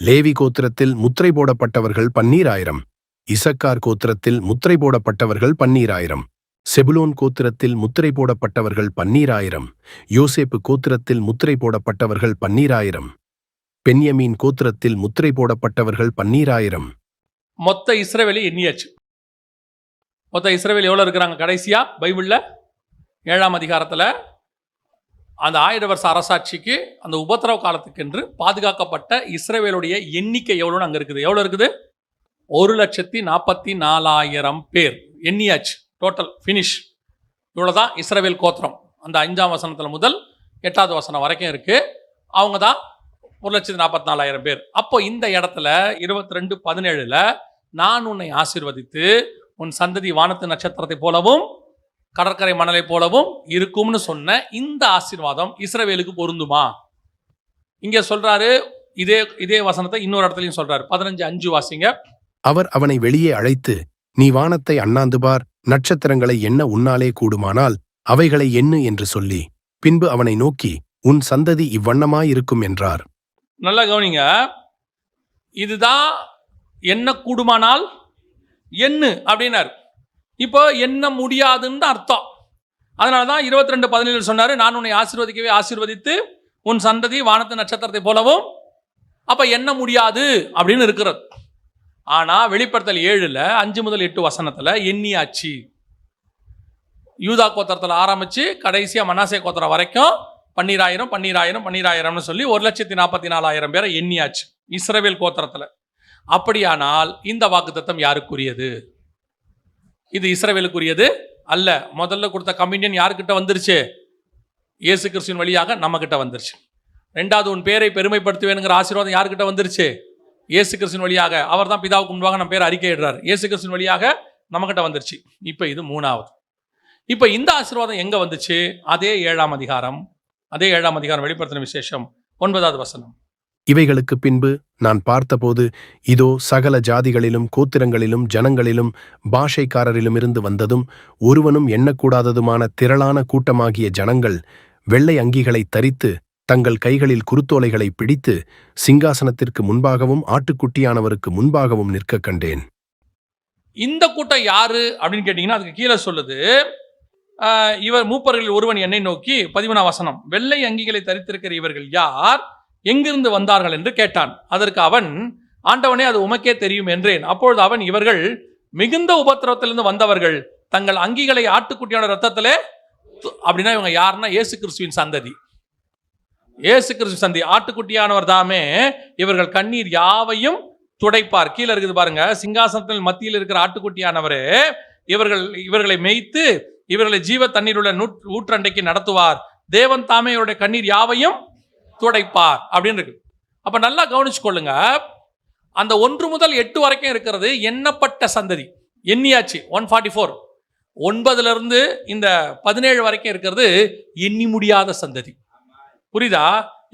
லேவி கோத்திரத்தில் முத்திரை போடப்பட்டவர்கள் 12000. இசக்கார் கோத்திரத்தில் முத்திரை போடப்பட்டவர்கள் 12000. செபுலோன் கோத்திரத்தில் முத்திரை போடப்பட்டவர்கள் 12000. யோசேப்பு கோத்திரத்தில் முத்திரை போடப்பட்டவர்கள் 12000. பென்யமீன் கோத்திரத்தில் முத்திரை போடப்பட்டவர்கள் 12000. மொத்த இஸ்ரவேலை எண்ணியாச்சு. மொத்த இஸ்ரவேல் எவ்வளவு இருக்கிறாங்க? கடைசியா பைபிள்ல 7ஆம் அதிகாரத்துல அந்த 1000 வருஷ அரசாட்சிக்கு, அந்த உபத்திரவ காலத்துக்கு என்று பாதுகாக்கப்பட்ட இஸ்ரவேலுடைய எண்ணிக்கை எவ்வளோன்னு அங்க இருக்குது. எவ்வளவு இருக்குது? 1,44,000 பேர் எண்ணியாச்சு. Total finish. இவ்வளவுதான் இஸ்ரவேல் கோத்திரம். அந்த 5ஆம் வசனத்துல முதல் 8வது வசனம் வரைக்கும் இருக்கு. அவங்க தான் 1,44,000 பேர். அப்போ இந்த இடத்துல 22:17 நான் உன்னை ஆசீர்வதித்து உன் சந்ததி வானத்து நட்சத்திரத்தை போலவும் கடற்கரை மணலை போலவும் இருக்கும்னு சொன்ன இந்த ஆசீர்வாதம் இஸ்ரவேலுக்கு பொருந்துமா? இங்க சொல்றாரு, இதே இதே வசனத்தை இன்னொரு இடத்துலயும் சொல்றாரு. 15:5 வாசிங்க. அவர் அவனை வெளியே அழைத்து, நீ வானத்தை அண்ணாந்து பார், நட்சத்திரங்களை எண்ண உன்னாலே கூடுமானால் அவைகளை எண்ணு என்று சொல்லி, பின்பு அவனை நோக்கி, உன் சந்ததி இவ்வண்ணமாயிருக்கும் என்றார். நல்லா கவனிங்க. இதுதான் என்ன கூடுமானால் எண்ணு அப்படின்னாரு. இப்போ எண்ண முடியாதுன்னு அர்த்தம். அதனாலதான் 22:17 சொன்னாரு, நான் உன்னை ஆசீர்வதிக்கவே ஆசீர்வதித்து உன் சந்ததி வானத்து நட்சத்திரத்தை போலவும். அப்ப எண்ண முடியாது அப்படின்னு இருக்கிறது. ஆனா வெளிப்படுத்தல் 7 5 முதல் 8 வசனத்துல எண்ணியாச்சு. யூதா கோத்திரத்தில் ஆரம்பிச்சு கடைசியா மனாசே கோத்திரம் வரைக்கும் 12,000 சொல்லி 1,44,000 பேரை எண்ணியாச்சு இஸ்ரவேல் கோத்திரத்துல. அப்படியானால் இந்த வாக்குத்தத்தம் யாருக்குரியது? இது இஸ்ரவேலுக்குரியது அல்ல. முதல்ல கொடுத்த கம்யூனியன் யாருக்கிட்ட வந்துருச்சு? இயேசு கிறிஸ்துவின் வழியாக நம்ம கிட்ட வந்துருச்சு. ரெண்டாவது, உன் பேரை பெருமைப்படுத்துவேனுங்கிற ஆசீர்வாதம் யாருக்கிட்ட வந்துருச்சு? இயேசு கிறிஸ்துவின் வழியாக. அவர் தான் பிதாவுக்கு முன்பாக நம்ம பேர் அறிக்கையிடுறாரு. இயேசு கிறிஸ்துவின் வழியாக நம்ம கிட்ட வந்துருச்சு. இப்போ இது மூணாவது. இப்போ இந்த ஆசீர்வாதம் எங்க வந்துச்சு? அதே 7ஆம் அதிகாரம் வெளிப்படுத்தின விசேஷம் 9வது வசனம். இவைகளுக்கு பின்பு நான் பார்த்தபோது, இதோ சகல ஜாதிகளிலும் கோத்திரங்களிலும் ஜனங்களிலும் பாஷைக்காரரிலுமிருந்து வந்ததும் ஒருவனும் எண்ணக்கூடாததுமான திரளான கூட்டமாகிய ஜனங்கள் வெள்ளை அங்கிகளை தரித்து தங்கள் கைகளில் குருத்தோலைகளை பிடித்து சிங்காசனத்திற்கு முன்பாகவும் ஆட்டுக்குட்டியானவருக்கு முன்பாகவும் நிற்க கண்டேன். இந்த கூட்டம் யாரு அப்படின்னு கேட்டீங்கன்னா அதுக்கு கீழே சொல்லுது, இவர் மூப்பர்களில் ஒருவன் என்னை நோக்கி 13ஆம் வசனம், வெள்ளை அங்கிகளை தரித்திருக்கிற இவர்கள் யார், எங்கிருந்து வந்தார்கள் என்று கேட்டான். அதற்கு அவன், ஆண்டவனே அது உமக்கே தெரியும் என்றேன். அப்பொழுது அவன், இவர்கள் மிகுந்த உபத்திரவத்திலிருந்து வந்தவர்கள், தங்கள் அங்கிகளை ஆட்டுக்குட்டியான ரத்தத்திலே. அப்படின்னா இவங்க யாருன்னா இயேசு கிறிஸ்துவின் சந்ததி. இயேசு கிறிஸ்து சந்ததி ஆட்டுக்குட்டியானவர் தாமே இவர்கள் கண்ணீர் யாவையும் துடைப்பார். கீழே இருக்குது பாருங்க, சிங்காசனத்தில் மத்தியில் இருக்கிற ஆட்டுக்குட்டியானவரே இவர்களை மேய்த்து இவர்களை ஜீவ தண்ணீர் உள்ள ஊற்றண்டைக்கு நடத்துவார். தேவன் தாமே இவருடைய கண்ணீர் யாவையும் துடைப்பார் அப்படின்னு இருக்கு. அப்ப நல்லா கவனிச்சு கொள்ளுங்க. அந்த 1 முதல் 8 வரைக்கும் இருக்கிறது எண்ணப்பட்ட சந்ததி, எண்ணியாச்சு 144. 9 இருந்து இந்த 17 வரைக்கும் இருக்கிறது எண்ணி முடியாத சந்ததி. புரியுதா?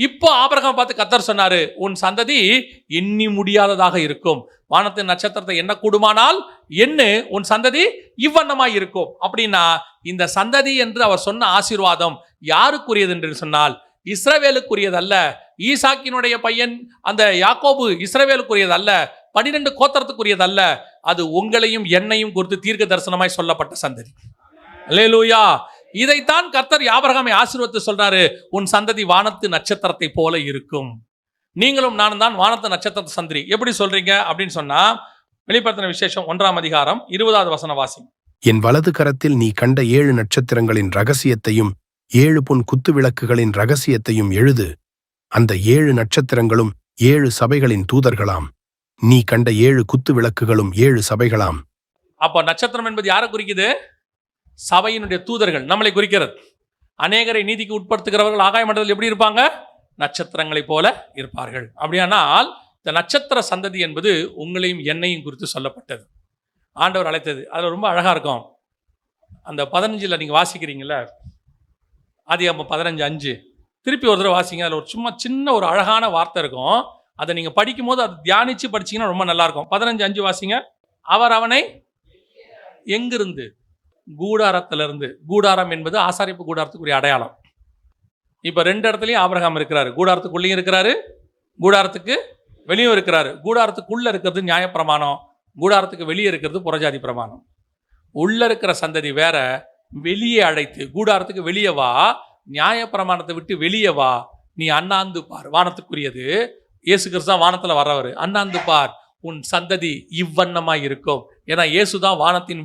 இப்போ ஆபிரகாம் பார்த்து கர்த்தர் சொன்னாரு, உன் சந்ததி எண்ணி முடியாததாக இருக்கும். வானத்தின் நட்சத்திரத்தை என்ன கூடுமானால் எண்ணு, உன் சந்ததி இவ்வண்ணமாய் இருக்கும். அப்படின்னா இந்த சந்ததி என்று அவர் சொன்ன ஆசீர்வாதம் யாருக்குரியது என்று சொன்னால் இஸ்ரவேலுக்குரியதல்ல. ஈசாக்கினுடைய பையன் அந்த யாக்கோபு இஸ்ரவேலுக்குரியதல்ல, 12 கோத்திரத்துக்குரியதல்ல. அது உங்களையும் என்னையும் குறித்து தீர்க்க தரிசனமாய் சொல்லப்பட்ட சந்ததி. அல்லேலூயா. இதைத்தான் கர்த்தர் ஆபிரகாமை ஆசீர்வதித்து சொல்றாரு, உன் சந்ததி வானத்து நட்சத்திரத்தை போல இருக்கும். நீங்களும் நானும் தான் வானத்து நட்சத்திரத்தை சந்ததி. எப்படி சொல்றீங்க அப்படின்னு சொன்னா, வெளிப்படுத்தின விசேஷம் 1ஆம் அதிகாரம் 20வது வசனம் வாசி. என் வலது கரத்தில் நீ கண்ட 7 நட்சத்திரங்களின் ரகசியத்தையும் 7 பொன் குத்து விளக்குகளின் ரகசியத்தையும் எழுது. அந்த 7 நட்சத்திரங்களும் 7 சபைகளின் தூதர்களாம். நீ கண்ட 7 குத்து விளக்குகளும் 7 சபைகளாம். அப்ப நட்சத்திரம் என்பது யாரை குறிக்குது? சபையினுடைய தூதர்கள், நம்மளை குறிக்கிறது. அநேகரை நீதிக்கு உட்படுத்துகிறவர்கள் ஆகாய மண்டலத்தில் எப்படி இருப்பாங்க? நட்சத்திரங்களை போல இருப்பார்கள். அப்படியானால் இந்த நட்சத்திர சந்ததி என்பது உங்களையும் என்னையும் குறித்து சொல்லப்பட்டது, ஆண்டவர் அழைத்தது. அதில் ரொம்ப அழகா இருக்கும். அந்த 15 நீங்க வாசிக்கிறீங்கள, ஆதியாகமம் 15:5 திருப்பி ஒரு தடவை வாசிங்க. அதில் ஒரு சும்மா சின்ன ஒரு அழகான வார்த்தை இருக்கும். அதை நீங்க படிக்கும் போது அதை தியானிச்சு படிச்சீங்கன்னா ரொம்ப நல்லா இருக்கும். 15:5 வாசிங்க. அவர் அவனை எங்கிருந்து? கூடாரத்திலிருந்து. கூடாரம் என்பது ஆசாரிப்பு கூடாரத்துக்குரிய அடையாளம். இப்ப 2 இடத்துலயும் ஆபிரகாம் இருக்கிறாரு. கூடாரத்துக்குள்ளேயும் இருக்கிறாரு, கூடாரத்துக்கு வெளியும் இருக்கிறாரு. கூடாரத்துக்குள்ள இருக்கிறது நியாயப்பிரமாணம், கூடாரத்துக்கு வெளியே இருக்கிறது புறஜாதி பிரமாணம். உள்ள இருக்கிற சந்ததி வேற, வெளியே அழைத்து கூடாரத்துக்கு வெளியே வா, நியாயப்பிரமாணத்தை விட்டு வெளியே வா, நீ அண்ணாந்து பார். வானத்துக்குரியது இயேசு கிறிஸ்து தான் வானத்துல வர்றவர். அண்ணாந்து பார், உன் சந்ததி இவ்வண்ணமாய் இருக்கும். ஏன்னா இயேசுதான் வானத்தின்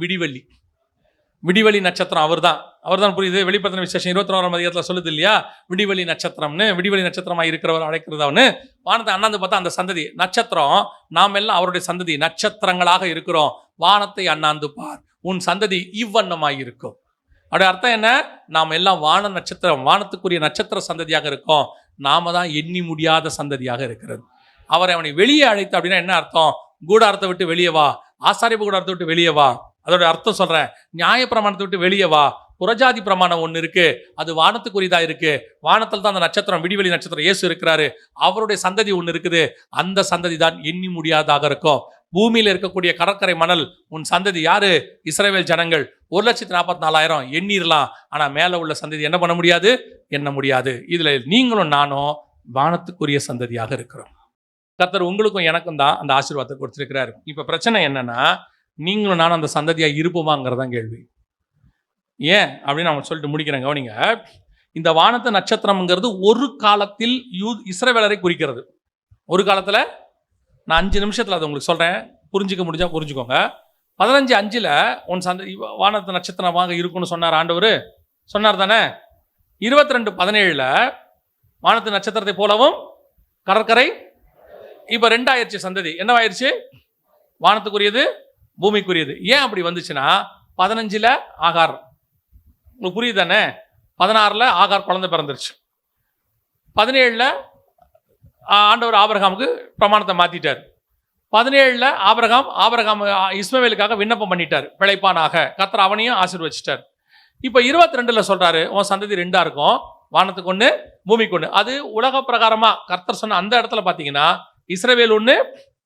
விடிவெளி நட்சத்திரம். அவர்தான் புரியுது. வெளிப்படுத்தின விசேஷம் 21ஆம் அதிகாரத்தில் சொல்லுது இல்லையா, விடிவெளி நட்சத்திரம்னு. விடிவெளி நட்சத்திரமா இருக்கிறவர் அழைக்கிறதான்னு. வானத்தை அண்ணாந்து பார்த்தா அந்த சந்ததி நட்சத்திரம். நாம் எல்லாம் அவருடைய சந்ததி நட்சத்திரங்களாக இருக்கிறோம். வானத்தை அண்ணாந்து பார், உன் சந்ததி இவ்வண்ணமாய் இருக்கும். அப்படி அர்த்தம் என்ன? நாம் எல்லாம் வான நட்சத்திரம், வானத்துக்குரிய நட்சத்திர சந்ததியாக இருக்கோம். நாம தான் எண்ணி முடியாத சந்ததியாக இருக்கிறது. அவனை வெளியே அழைத்து அப்படின்னா என்ன அர்த்தம்? கூடாரத்தை விட்டு வெளியே வா, ஆசாரிப்பு கூடாரத்தை விட்டு வெளியே வா. அதோட அர்த்தம் சொல்றேன், நியாயப்பிரமாணத்தை விட்டு வெளியே வா, புறஜாதி பிரமாணம் ஒன்று இருக்கு, அது வானத்துக்குரியதா இருக்கு. வானத்தில் தான் அந்த நட்சத்திரம், விடிவெளி நட்சத்திரம் இயேசு இருக்கிறாரு, அவருடைய சந்ததி ஒன்று இருக்குது. அந்த சந்ததி தான் எண்ணி முடியாதாக இருக்கும். பூமியில் இருக்கக்கூடிய கடற்கரை மணல் உன் சந்ததி யாரு? இஸ்ரவேல் ஜனங்கள். 1,44,000 எண்ணிரலாம். ஆனா மேல உள்ள சந்ததி என்ன பண்ண முடியாது? எண்ண முடியாது. இதுல நீங்களும் நானும் வானத்துக்குரிய சந்ததியாக இருக்கிறோம். கர்த்தர் உங்களுக்கும் எனக்கும் தான் அந்த ஆசீர்வாதத்தை கொடுத்திருக்கிறாரு. இப்ப பிரச்சனை என்னன்னா, நீங்களும் நானும் அந்த சந்ததியா இருப்போமாங்கிறதான் கேள்வி. ஏன் அப்படின்னு நான் சொல்லிட்டு முடிக்கிறேன், கவனிங்க. இந்த வானத்து நட்சத்திரம்ங்கிறது ஒரு காலத்தில் இஸ்ரவேலரை குறிக்கிறது. ஒரு காலத்துல, நான் 5 நிமிஷத்துல அதை உங்களுக்கு சொல்றேன், புரிஞ்சுக்க முடிஞ்சா புரிஞ்சுக்கோங்க. 15:5 உன் சந்ததி வானத்து நட்சத்திரமாக இருக்கும்னு சொன்னார் ஆண்டவர், சொன்னார் தானே. 22:17 வானத்து நட்சத்திரத்தை போலவும் கடற்கரை. இப்ப 2 ஆயிடுச்சு சந்ததி. என்னவாயிருச்சு? வானத்துக்குரியது, பூமிக்குரியது. ஏன் அப்படி வந்துச்சுன்னா, 15 ஆகார், உங்களுக்கு புரியுது தானே. 16 ஆகார் குழந்தை பிறந்துருச்சு. 17 ஆண்டவர் ஆபிரகாமுக்கு பிரமாணத்தை மாத்திட்டார். 17 ஆபிரகாம் இஸ்மவேலுக்காக விண்ணப்பம் பண்ணிட்டார், பிழைப்பானாக. கர்த்தர் அவனையும் ஆசீர்வதிச்சிட்டார். இப்ப 22 சொல்றாரு, உன் சந்ததி 2 இருக்கும், வானத்துக்கு 1, பூமிக்கு 1. அது உலக பிரகாரமா கர்த்தர் சொன்ன அந்த இடத்துல பாத்தீங்கன்னா, இஸ்ரவேல் 1,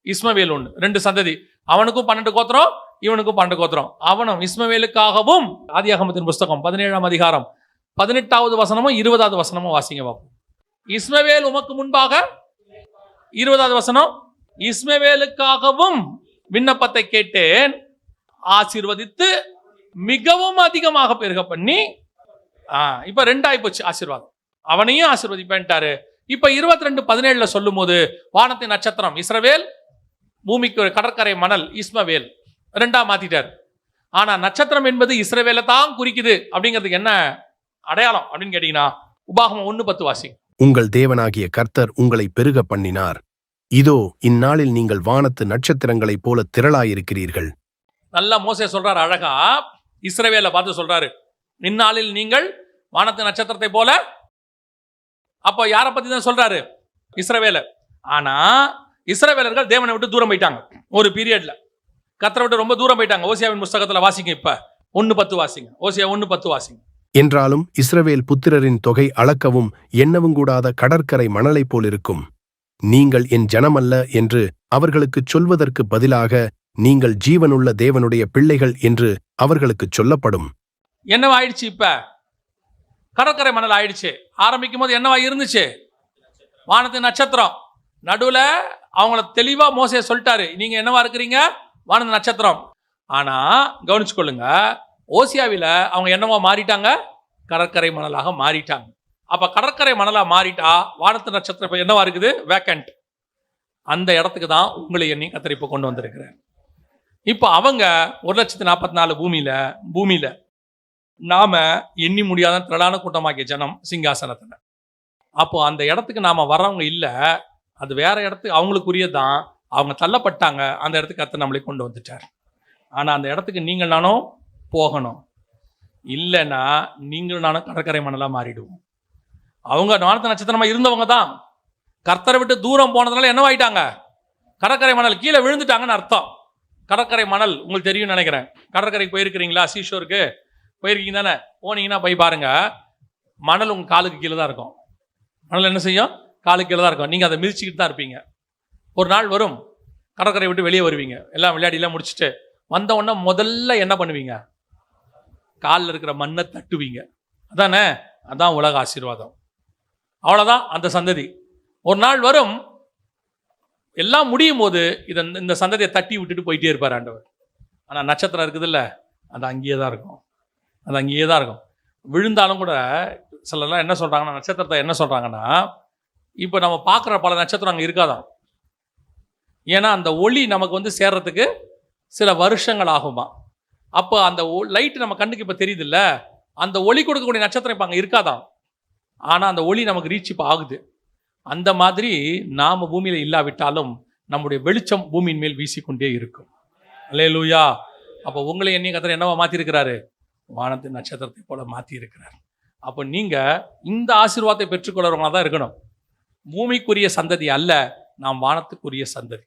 இஸ்மவேல் 1, 2 சந்ததி. அவனுக்கும் 12 கோத்திரம், இவனுக்கும் 12 கோத்திரம். அவனும் இஸ்மவேலுக்காகவும். ஆதியாகமத்தின் புஸ்தகம் 17ஆம் அதிகாரம் 18வது வசனமும் 20வது வசனமும் வாசிங்க பார்ப்போம். இஸ்மவேல் உமக்கு முன்பாக, 20வது வசனம், இஸ்மவேலுக்காகவும் விண்ணப்பத்தை கேட்டேன், ஆசீர்வதித்து மிகவும் அதிகமாக பெருக பண்ணி. இப்ப 2 ஆகி போச்சு ஆசீர்வாதம். அவனையும் ஆசீர்வதிப்பேன்ட்டாரு. இப்ப 22:17 சொல்லும் போது வானத்தின் நட்சத்திரம் இஸ்ரவேல், பூமிக்கு கடற்கரை மணல் இஸ்மவேல், 2 மாத்திட்டார். ஆனா நட்சத்திரம் என்பது இஸ்ரவேலை தான் குறிக்குது அப்படிங்கிறதுக்கு என்ன அடையாளம் அப்படின்னு கேட்டீங்கன்னா, உபாகமம் 1:10 வாசி. உங்கள் தேவனாகிய கர்த்தர் உங்களை பெருக பண்ணினார். இதோ இந்நாளில் நீங்கள் வானத்து நட்சத்திரங்களைப் போல திரளாயிருக்கிறீர்கள். நல்லா மோசே சொல்றாரு அழகா, இஸ்ரவேலை பார்த்து சொல்றாரு, இந்நாளில் நீங்கள் வானத்து நட்சத்திரத்தை போல. அப்போ யாரை பத்தி தான் சொல்றாரு? இஸ்ரவேல. ஆனா இஸ்ரவேலர்கள் தேவனை விட்டு தூரம் போயிட்டாங்க. ஒரு பீரியட்ல கர்த்தரை விட்டு ரொம்ப தூரம் போயிட்டாங்க. ஓசியாவின் புஸ்தகத்துல வாசிங்க, இப்ப 1:10 வாசிங்க. ஓசியா 1:10 வாசிங்க. என்றாலும் இஸ்ரவேல் புத்திரரின் தொகை அளக்கவும் எண்ணவும் கூடாத கடற்கரை மணலைப் போலிருக்கும். நீங்கள் என் ஜனமல்ல என்று அவர்களுக்குச் சொல்வதற்கு பதிலாக நீங்கள் ஜீவனுள்ள தேவனுடைய பிள்ளைகள் என்று அவர்களுக்குச் சொல்லப்படும். என்னவாயிடுச்சு? இப்ப கடற்கரை மணல் ஆயிடுச்சு. ஆரம்பிக்கும் போது என்னவா இருந்துச்சு? வானத்தின் நட்சத்திரம். நடுவுல அவங்கள தெளிவா மோசே சொல்லிட்டாரு, நீங்க என்னவா இருக்கிறீங்க? வானத்து நட்சத்திரம். ஆனா கவனிச்சுக்கொள்ளுங்க, ஓசியாவில அவங்க என்னவா மாறிட்டாங்க? கடற்கரை மணலாக மாறிட்டாங்க. அப்ப கடற்கரை மணலா மாறிட்டா வானத்து நட்சத்திரம் என்னவா இருக்குது? வேக்கண்ட். அந்த இடத்துக்கு தான் உங்களை எண்ணி கர்த்தர் இப்ப கொண்டு வந்திருக்கிறார். இப்ப அவங்க 1,44,000 பூமியில நாம எண்ணி முடியாத திரளான கூட்டமாக்கிய ஜனம் சிங்காசனத்துல. அப்போ அந்த இடத்துக்கு நாம வர்றவங்க இல்ல, அது வேற இடத்துக்கு அவங்களுக்குரியதான். அவங்க தள்ளப்பட்டாங்க, அந்த இடத்துக்கு கர்த்தர் நம்மளை கொண்டு வந்துட்டார். ஆனா அந்த இடத்துக்கு நீங்கள் நானும் போகணும். இல்லைன்னா நீங்கள் நானும் கடற்கரை மணலா மாறிடுவோம். அவங்க வானத்து நட்சத்திரமா இருந்தவங்க தான் கர்த்தரை விட்டு தூரம் போனதுனால என்னவாயிட்டாங்க? கடற்கரை மணல் கீழே விழுந்துட்டாங்கன்னு அர்த்தம். கடற்கரை மணல் உங்களுக்கு தெரியும் நினைக்கிறேன். கடற்கரைக்கு போயிருக்கிறீங்களா? சீஷோருக்கு போயிருக்கீங்க தானே? போனீங்கன்னா போய் பாருங்க, மணல் உங்க காலுக்கு கீழே தான் இருக்கும். மணல் என்ன செய்யும்? காலுக்கு கீழே தான் இருக்கும். நீங்க அதை மிதிச்சுக்கிட்டு தான் இருப்பீங்க. ஒரு நாள் வரும், கடற்கரை விட்டு வெளியே வருவீங்க, எல்லாம் விளையாடிலாம் முடிச்சுட்டு வந்த உடனே முதல்ல என்ன பண்ணுவீங்க? காலில் இருக்கிற மண்ணை தட்டுவீங்க. அதானே? அதான் உலக ஆசீர்வாதம். அவ்வளோதான் அந்த சந்ததி. ஒரு நாள் வரும், எல்லாம் முடியும் போது இந்த சந்ததியை தட்டி விட்டுட்டு போயிட்டே இருப்பார் ஆண்டவர். ஆனால் நட்சத்திரம் இருக்குது இல்லை, அது அங்கேயே தான் இருக்கும். அது அங்கேயே தான் இருக்கும். விழுந்தாலும் கூட சிலர்லாம் என்ன சொல்கிறாங்கன்னா, நட்சத்திரத்தை என்ன சொல்கிறாங்கன்னா, இப்போ நம்ம பார்க்குற பல நட்சத்திரம் அங்கே இருக்காதான். ஏன்னா அந்த ஒளி நமக்கு வந்து சேர்றதுக்கு சில வருஷங்கள் ஆகுமா. அப்போ அந்த லைட் நம்ம கண்ணுக்கு இப்போ தெரியுது இல்லை, அந்த ஒளி கொடுக்கக்கூடிய நட்சத்திரம் இப்போ அங்கே இருக்காதான். ஆனால் அந்த ஒளி நமக்கு ரீச் இப்போ ஆகுது. அந்த மாதிரி நாம் பூமியில் இல்லாவிட்டாலும் நம்முடைய வெளிச்சம் பூமியின் மேல் வீசிக்கொண்டே இருக்கும். அல்லேலூயா. அப்போ உங்களை என்னையும் கர்த்தர் என்னவா மாற்றிருக்கிறாரு? வானத்தின் நட்சத்திரத்தை போல மாற்றி இருக்கிறார். அப்போ நீங்கள் இந்த ஆசீர்வாதத்தை பெற்றுக்கொள்கிறவங்களா தான் இருக்கணும். பூமிக்குரிய சந்ததி அல்ல, நாம் வானத்துக்குரிய சந்ததி.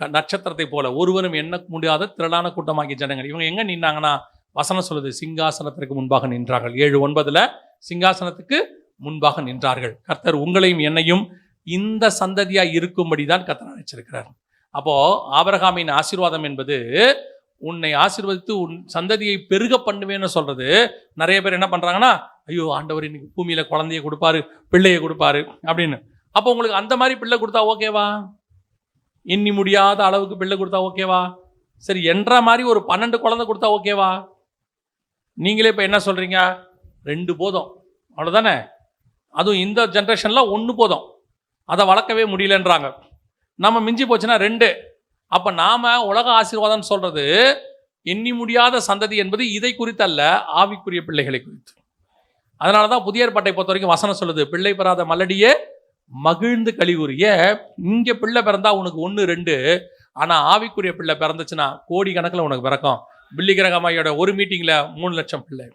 நட்சத்திரத்தை போல ஒருவரும் எண்ண முடியாத திரளான கூட்டமாகிய ஜனங்கள். இவங்க எங்கே நின்னாங்கன்னா வசனம் சொல்லுது, சிங்காசனத்திற்கு முன்பாக நின்றார்கள். 7:9 சிங்காசனத்துக்கு முன்பாக நின்றார்கள். கர்த்தர் உங்களையும் என்னையும் இந்த சந்ததியா இருக்கும்படி தான் கர்த்தர் நினைச்சிருக்கிறார். அப்போ ஆபிரகாமின் ஆசீர்வாதம் என்பது உன்னை ஆசீர்வதித்து உன் சந்ததியை பெருக பண்ணுவேன்னு சொல்றது. நிறைய பேர் என்ன பண்றாங்கன்னா, ஐயோ ஆண்டவர் இன்னைக்கு பூமியில குழந்தைய கொடுப்பாரு, பிள்ளைய கொடுப்பாரு அப்படின்னு. அப்போ உங்களுக்கு அந்த மாதிரி பிள்ளை கொடுத்தா ஓகேவா? எண்ணி முடியாத அளவுக்கு பிள்ளை கொடுத்தா ஓகேவா? சரி, என்ற மாதிரி ஒரு 12 குழந்தை கொடுத்தா ஓகேவா? நீங்களே இப்போ என்ன சொல்றீங்க? 2 போதும், அவ்வளோதானே. அதுவும் இந்த ஜென்ரேஷன்ல 1 போதும், அதை வளர்க்கவே முடியலன்றாங்க. நம்ம மிஞ்சி போச்சுன்னா 2. அப்போ நாம உலக ஆசீர்வாதம் சொல்றது எண்ணி முடியாத சந்ததி என்பது இதை குறித்தல்ல, ஆவிக்குரிய பிள்ளைகளை குறித்து. அதனால தான் புதிய ஏற்பாட்டை பொறுத்த வரைக்கும் வசனம் சொல்லுது, பிள்ளை பெறாத மல்லடியே மகிழ்ந்து கலிகூறிய. இங்கே பிள்ளை பிறந்தா உனக்கு 1 2, ஆனால் ஆவிக்குரிய பிள்ளை பிறந்துச்சுன்னா கோடி கணக்கில் உனக்கு பிறக்கும். பில்லி கிரகமாயோட ஒரு மீட்டிங்கில் 3 லட்சம் பிள்ளை,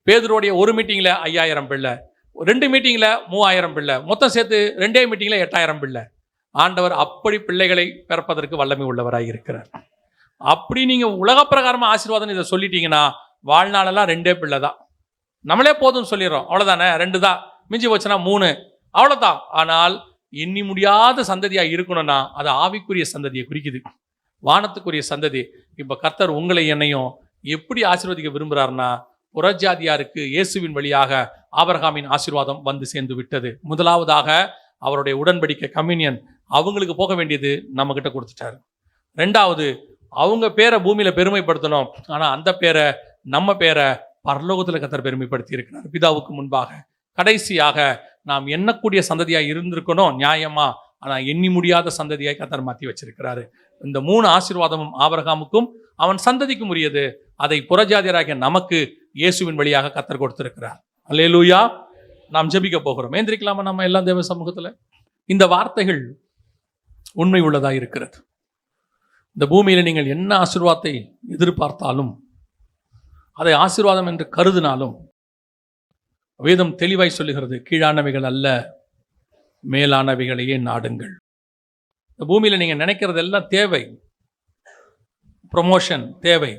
பேதுருடைய ஒரு மீட்டிங்கில் 5000 பிள்ளை, 2 மீட்டிங்கில் 3000 பிள்ளை, மொத்தம் சேர்த்து 2 மீட்டிங்கில் 8000 பிள்ளை. ஆண்டவர் அப்படி பிள்ளைகளை பிறப்பதற்கு வல்லமை உள்ளவராக இருக்கிறார். அப்படி நீங்கள் உலக பிரகாரமாக ஆசீர்வாதம் இதை சொல்லிட்டீங்கன்னா வாழ்நாளெல்லாம் 2 பிள்ளை தான், நம்மளே போதும்னு சொல்லிடுறோம். அவ்வளோதானே, 2 தான், மிஞ்சி போச்சுன்னா 3, அவ்வளோதான். ஆனால் எண்ணி முடியாத சந்ததியாக இருக்கணும்னா அது ஆவிக்குரிய சந்ததியை குறிக்குது, வானத்துக்குரிய சந்ததி. இப்போ கர்த்தர் உங்களை என்னையும் எப்படி ஆசீர்வதிக்க விரும்புகிறாருன்னா, புறஜாதியாருக்கு இயேசுவின் வழியாக ஆபிரகாமின் ஆசீர்வாதம் வந்து சேர்ந்து விட்டது. முதலாவதாக அவருடைய உடன்படிக்கை கம்யூனியன் அவங்களுக்கு போக வேண்டியது நம்ம கிட்ட கொடுத்துட்டாரு. 2வது அவங்க பேரை பூமியில பெருமைப்படுத்தணும், ஆனா அந்த பேரை நம்ம பேரை பரலோகத்தில் கர்த்தர் பெருமைப்படுத்தி இருக்கிறார் பிதாவுக்கு முன்பாக. கடைசியாக நாம் எண்ணக்கூடிய சந்ததியாக இருந்திருக்கணும் நியாயமா, ஆனா எண்ணி முடியாத சந்ததியாய் கர்த்தர் மாற்றி வச்சிருக்கிறாரு. இந்த 3 ஆசீர்வாதமும் ஆபிரகாமுக்கும் அவன் சந்ததிக்கும் உரியது. அதை புறஜாதியராகிய நமக்கு இயேசுவின் வழியாக கர்த்தர் கொடுத்திருக்கிறார். அல்லேலூயா. நாம் ஜெபிக்க போகிறோம். ஏந்திரிக்கலாமா நம்ம எல்லாம் தேவ சமூகத்தில்? இந்த வார்த்தைகள் உண்மை உள்ளதாக இருக்கிறது. இந்த பூமியில் நீங்கள் என்ன ஆசீர்வாதத்தை எதிர்பார்த்தாலும், அதை ஆசீர்வாதம் என்று கருதினாலும், வேதம் தெளிவாய் சொல்லுகிறது, கீழானவைகள் அல்ல மேலானவைகளையே நாடுங்கள். இந்த பூமியில் நீங்கள் நினைக்கிறது எல்லாம் தேவை. ப்ரொமோஷன் தேவை,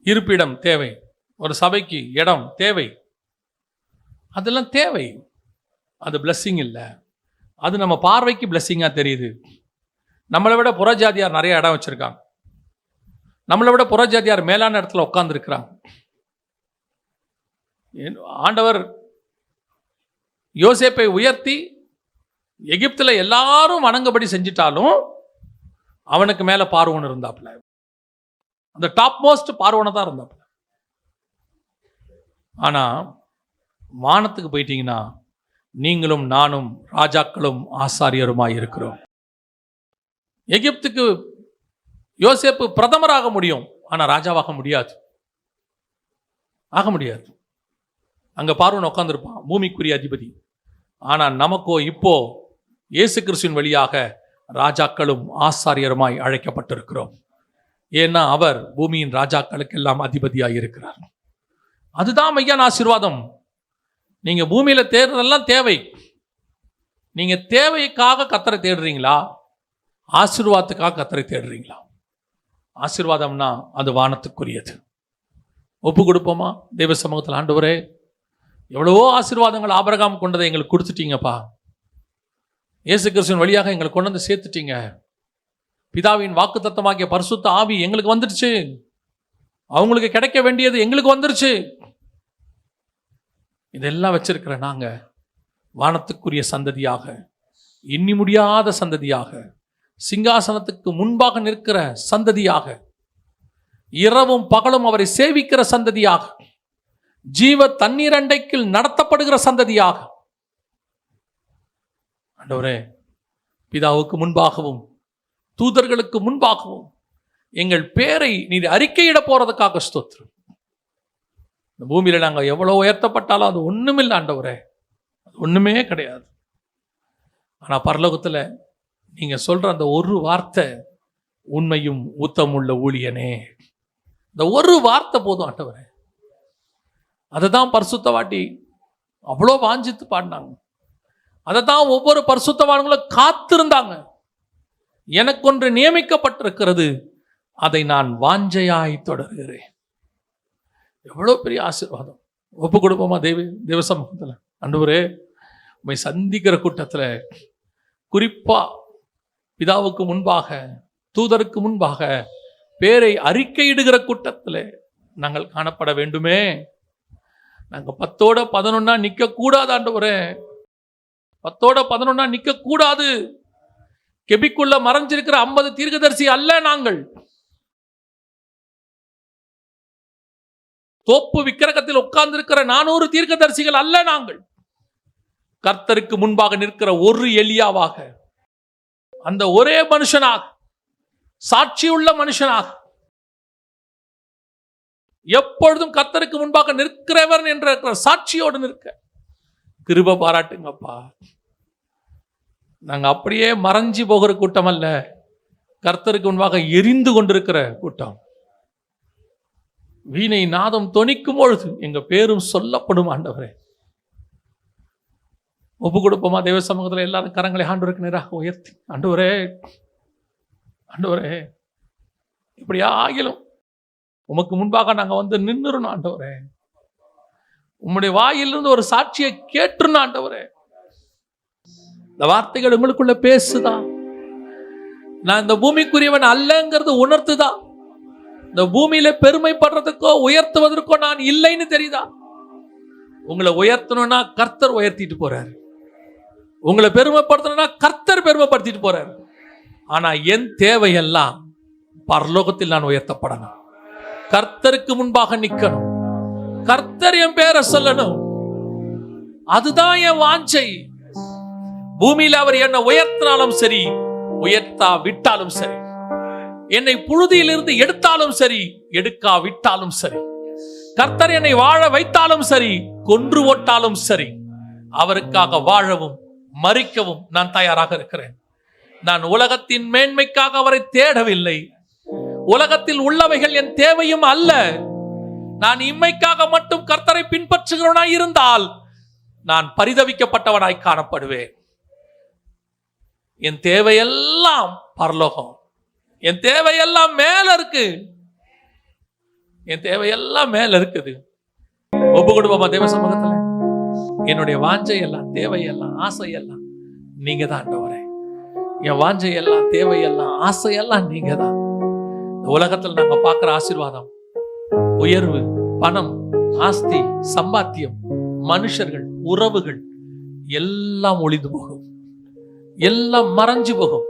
இருப்பிடம் தேவை, ஒரு சபைக்கு இடம் தேவை, அதெல்லாம் தேவை. அது பிளஸ்ஸிங் இல்லை, அது நம்ம பார்வைக்கு பிளஸ்ஸிங்காக தெரியுது. நம்மளை விட புறஜாதியார் நிறைய இடம் வச்சிருக்காங்க, நம்மளை விட புறஜாதியார் மேலான இடத்துல உட்கார்ந்துருக்கிறாங்க. ஆண்டவர் யோசேப்பை உயர்த்தி எகிப்தில் எல்லாரும் வணங்கபடி செஞ்சிட்டாலும் அவனுக்கு மேல பார்வோன் இருந்தாப்புல, அந்த டாப் மோஸ்ட் பார்வோனை தான் இருந்தாப்புல. ஆனா வானத்துக்கு போயிட்டீங்கன்னா நீங்களும் நானும் ராஜாக்களும் ஆசாரியருமாய் இருக்கிறோம். எகிப்துக்கு யோசேப்பு பிரதமராக முடியும், ஆனா ராஜாவாக முடியாது, ஆக முடியாது. அங்க பார்வோன் உட்கார்ந்திருப்பான், பூமிக்குரிய அதிபதி. ஆனா நமக்கோ இப்போ இயேசு கிறிஸ்துவின் வழியாக ராஜாக்களும் ஆசாரியருமாய் அழைக்கப்பட்டிருக்கிறோம். ஏன்னா அவர் பூமியின் ராஜாக்களுக்கு எல்லாம் அதிபதியாய் இருக்கிறார். அதுதான் மையான ஆசீர்வாதம். நீங்க பூமியில தேடுறதெல்லாம் தேவை. நீங்க தேவைக்காக கர்த்தரை தேடுறீங்களா, ஆசீர்வாதத்துக்காக கர்த்தரை தேடுறீங்களா? ஆசீர்வாதம்னா அது வானத்துக்குரியது. ஒப்பு கொடுப்போமா தேவ சமூகத்தில்? ஆண்டவரே, எவ்வளவோ ஆசீர்வாதங்கள் ஆபிரகாம் கொண்டதை எங்களுக்கு கொடுத்துட்டீங்கப்பா. இயேசு கிறிஸ்துவின் வழியாக எங்களை கொண்டு வந்து சேர்த்துட்டீங்க. பிதாவின் வாக்குத்தத்தமாகிய பரிசுத்த ஆவி எங்களுக்கு வந்துடுச்சு, அவங்களுக்கு கிடைக்க வேண்டியது எங்களுக்கு வந்துருச்சு. இதெல்லாம் வச்சிருக்கிற நாங்க வானத்துக்குரிய சந்ததியாக, எண்ணி முடியாத சந்ததியாக, சிங்காசனத்துக்கு முன்பாக நிற்கிற சந்ததியாக, இரவும் பகலும் அவரை சேவிக்கிற சந்ததியாக, ஜீவ தண்ணீர் அண்டைக்கில் நடத்தப்படுகிற சந்ததியாக. ஆண்டவரே, பிதாவுக்கு முன்பாகவும் தூதர்களுக்கு முன்பாகவும் எங்கள் பேரை நீர் அறிக்கையிட போறதுக்காக ஸ்தோத்திரம். இந்த பூமியில நாங்கள் எவ்வளவு உயர்த்தப்பட்டாலும் அது ஒண்ணுமில்லை ஆண்டவரே, அது ஒண்ணுமே கிடையாது. ஆனா பரலோகத்துல நீங்க சொல்ற அந்த ஒரு வார்த்தை, உண்மையும் ஊத்தமுள்ள ஊழியனே, இந்த ஒரு வார்த்தை போதும் ஆண்டவரே. அதை தான் பரிசுத்தவாட்டி அவ்வளோ வாஞ்சித்து பாடினாங்க. அதை தான் ஒவ்வொரு பரிசுத்தவான்களும் காத்திருந்தாங்க. எனக்கொன்று நியமிக்கப்பட்டிருக்கிறது, அதை நான் வாஞ்சையாய் தொடர்கிறேன். எவ்வளோ பெரிய ஆசீர்வாதம். ஒப்பு கொடுப்போமா தேவ சமூகத்தில்? ஆண்டவரே, உம்மை சந்திக்கிற கூட்டத்தில், குறிப்பா பிதாவுக்கு முன்பாக, தூதருக்கு முன்பாக பேரை அறிக்கையிடுகிற கூட்டத்தில் நாங்கள் காணப்பட வேண்டுமே. நாங்கள் 10ஓட 11 நிற்க கூடாது ஆண்டவரே. 10ஓட 11 நிற்க கூடாது. கெபிக்குள்ள மறைஞ்சிருக்கிற 50 தீர்க்கதரிசி அல்ல நாங்கள். தோப்பு விக்கிரகத்தில் உட்கார்ந்து இருக்கிற 400 தீர்க்கதரிசிகள் அல்ல நாங்கள். கர்த்தருக்கு முன்பாக நிற்கிற ஒரு எலியாவாக, அந்த ஒரே மனுஷனாக, சாட்சியுள்ள மனுஷனாக, எப்பொழுதும் கர்த்தருக்கு முன்பாக நிற்கிறவர் என்ற சாட்சியோடு நிற்க கிருபை பாராட்டுங்கப்பா. நாங்க அப்படியே மறைஞ்சு போகிற கூட்டம் அல்ல, கர்த்தருக்கு முன்பாக எரிந்து கொண்டிருக்கிற கூட்டம். வீணை நாதம் தொனிக்கும் பொழுது எங்க பேரும் சொல்லப்படும் ஆண்டவரே. ஒப்பு கொடுப்போமா தேவ சமூகத்தில்? எல்லாரும் கரங்களை ஆண்டவருக்கு நேராக உயர்த்தி, ஆண்டவரே, ஆண்டவரே, இப்படியா ஆகிலும் உமக்கு முன்பாக நாங்க வந்து நின்னுறோம் ஆண்டவரே. உம்முடைய வாயிலிருந்து ஒரு சாட்சியை கேட்டுருணும் ஆண்டவரே. இந்த வார்த்தைகள் உங்களுக்குள்ள பேசுதா? நான் இந்த பூமிக்குரியவன் அல்லங்கிறது உணர்த்துதா? இந்த பூமியில பெருமைப்படுறதுக்கோ உயர்த்துவதற்கோ நான் இல்லைன்னு தெரியுதா? உங்களை உயர்த்தணும்னா கர்த்தர் உயர்த்திட்டு போறாரு. உங்களை பெருமைப்படுத்தணும்னா கர்த்தர் பெருமைப்படுத்திட்டு போறாரு. ஆனா என் தேவையெல்லாம் பரலோகத்தில் நான் உயர்த்தப்படணும். கர்த்தருக்கு முன்பாக நிக்கணும். கர்த்தர் என் பேரை சொல்லணும். அதுதான் என் வாஞ்சை. பூமியில அவர் என்னை உயர்த்தினாலும் சரி, உயர்த்தா விட்டாலும் சரி, என்னை புழுதியிலிருந்து எடுத்தாலும் சரி, எடுக்கா விட்டாலும் சரி, கர்த்தர் என்னை வாழ வைத்தாலும் சரி, கொன்று ஓட்டாலும் சரி, அவருக்காக வாழவும் மரிக்கவும் நான் தயாராக இருக்கிறேன். நான் உலகத்தின் மேன்மைக்காக அவரை தேடவில்லை. உலகத்தில் உள்ளவைகள் என் தேவையும் அல்ல. நான் இம்மைக்காக மட்டும் கர்த்தரை பின்பற்றுகிறவனாய் இருந்தால் நான் பரிதவிக்கப்பட்டவனாய் காணப்படுவேன். என் தேவையெல்லாம் பரலோகம். என் தேவையெல்லாம் மேல இருக்கு. என் தேவையெல்லாம் மேல இருக்குது. ஒப்பு கொடுப்போமா தேவ சமூகத்துல? என்னுடைய வாஞ்சையெல்லாம், தேவையெல்லாம், ஆசையெல்லாம் நீங்க தான் ஆண்டவரே. என் வாஞ்சையெல்லாம், தேவையெல்லாம், ஆசையெல்லாம் நீங்க தான். உலகத்தில் நாங்க பார்க்கிற ஆசீர்வாதம், உயர்வு, பணம், ஆஸ்தி, சம்பாத்தியம், மனுஷர்கள், உறவுகள் எல்லாம் ஒளிந்து போகும், எல்லாம் மறைஞ்சு போகும்.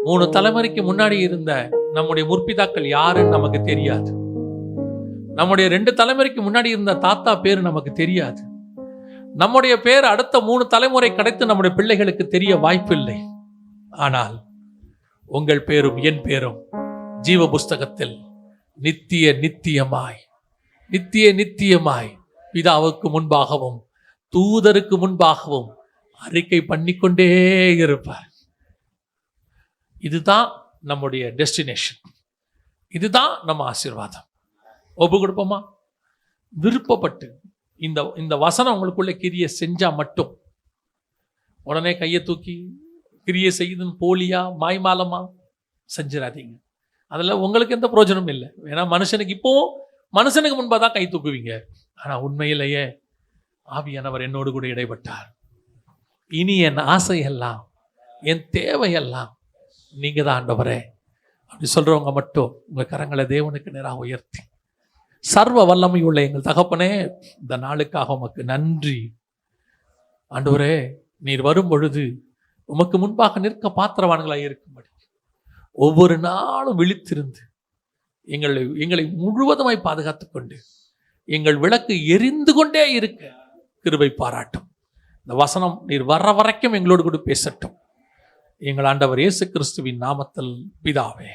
3 தலைமுறைக்கு முன்னாடி இருந்த நம்முடைய முற்பிதாக்கள் யாருன்னு நமக்கு தெரியாது. நம்முடைய 2 தலைமுறைக்கு முன்னாடி இருந்த தாத்தா பேரு நமக்கு தெரியாது. நம்முடைய பேர் அடுத்த 3 தலைமுறை கிடைத்து நம்முடைய பிள்ளைகளுக்கு தெரிய வாய்ப்பில்லை. ஆனால் உங்கள் பேரும் என் பேரும் ஜீவ புஸ்தகத்தில் நித்திய நித்தியமாய், நித்திய நித்தியமாய் பிதாவுக்கு முன்பாகவும் தூதருக்கு முன்பாகவும் அறிக்கை பண்ணிக்கொண்டே இருப்பார். இதுதான் நம்முடைய டெஸ்டினேஷன். இதுதான் நம்ம ஆசீர்வாதம். ஒப்பு கொடுப்போமா? விருப்பப்பட்டு இந்த வசனம் உங்களுக்குள்ள கிரியை செஞ்சா மட்டும் உடனே கையை தூக்கி கிரியை செய்யுதுன்னு போலியா மாய்மாலமா செஞ்சிடாதீங்க. அதில் உங்களுக்கு எந்த பிரயோஜனமும் இல்லை. ஏன்னா மனுஷனுக்கு முன்பாக தான் கை தூக்குவீங்க. ஆனால் உண்மையிலேயே ஆவியானவர் என்னோடு கூட இடைப்பட்டார். இனி என் ஆசையெல்லாம், என் தேவையெல்லாம் நீங்க தான் ஆண்டவரே அப்படி சொல்றவங்க மட்டும் உங்க கரங்களை தேவனுக்கு நேராக உயர்த்தி, சர்வ வல்லமை உள்ள எங்கள் தகப்பனே, இந்த நாளுக்காக உமக்கு நன்றி ஆண்டவரே. நீர் வரும் பொழுது உமக்கு முன்பாக நிற்க பாத்திரவான்களாக இருக்கும்படி ஒவ்வொரு நாளும் விழித்திருந்து எங்களை முழுவதுமாய் பாதுகாத்துக் கொண்டு எங்கள் விளக்கு எரிந்து கொண்டே இருக்க கிருபை பாராட்டும். இந்த வசனம் நீர் வர்ற வரைக்கும் எங்களோடு கூட பேசட்டும். எங்கள் ஆண்டவர் இயேசு கிறிஸ்துவின் நாமத்தில் பிதாவே.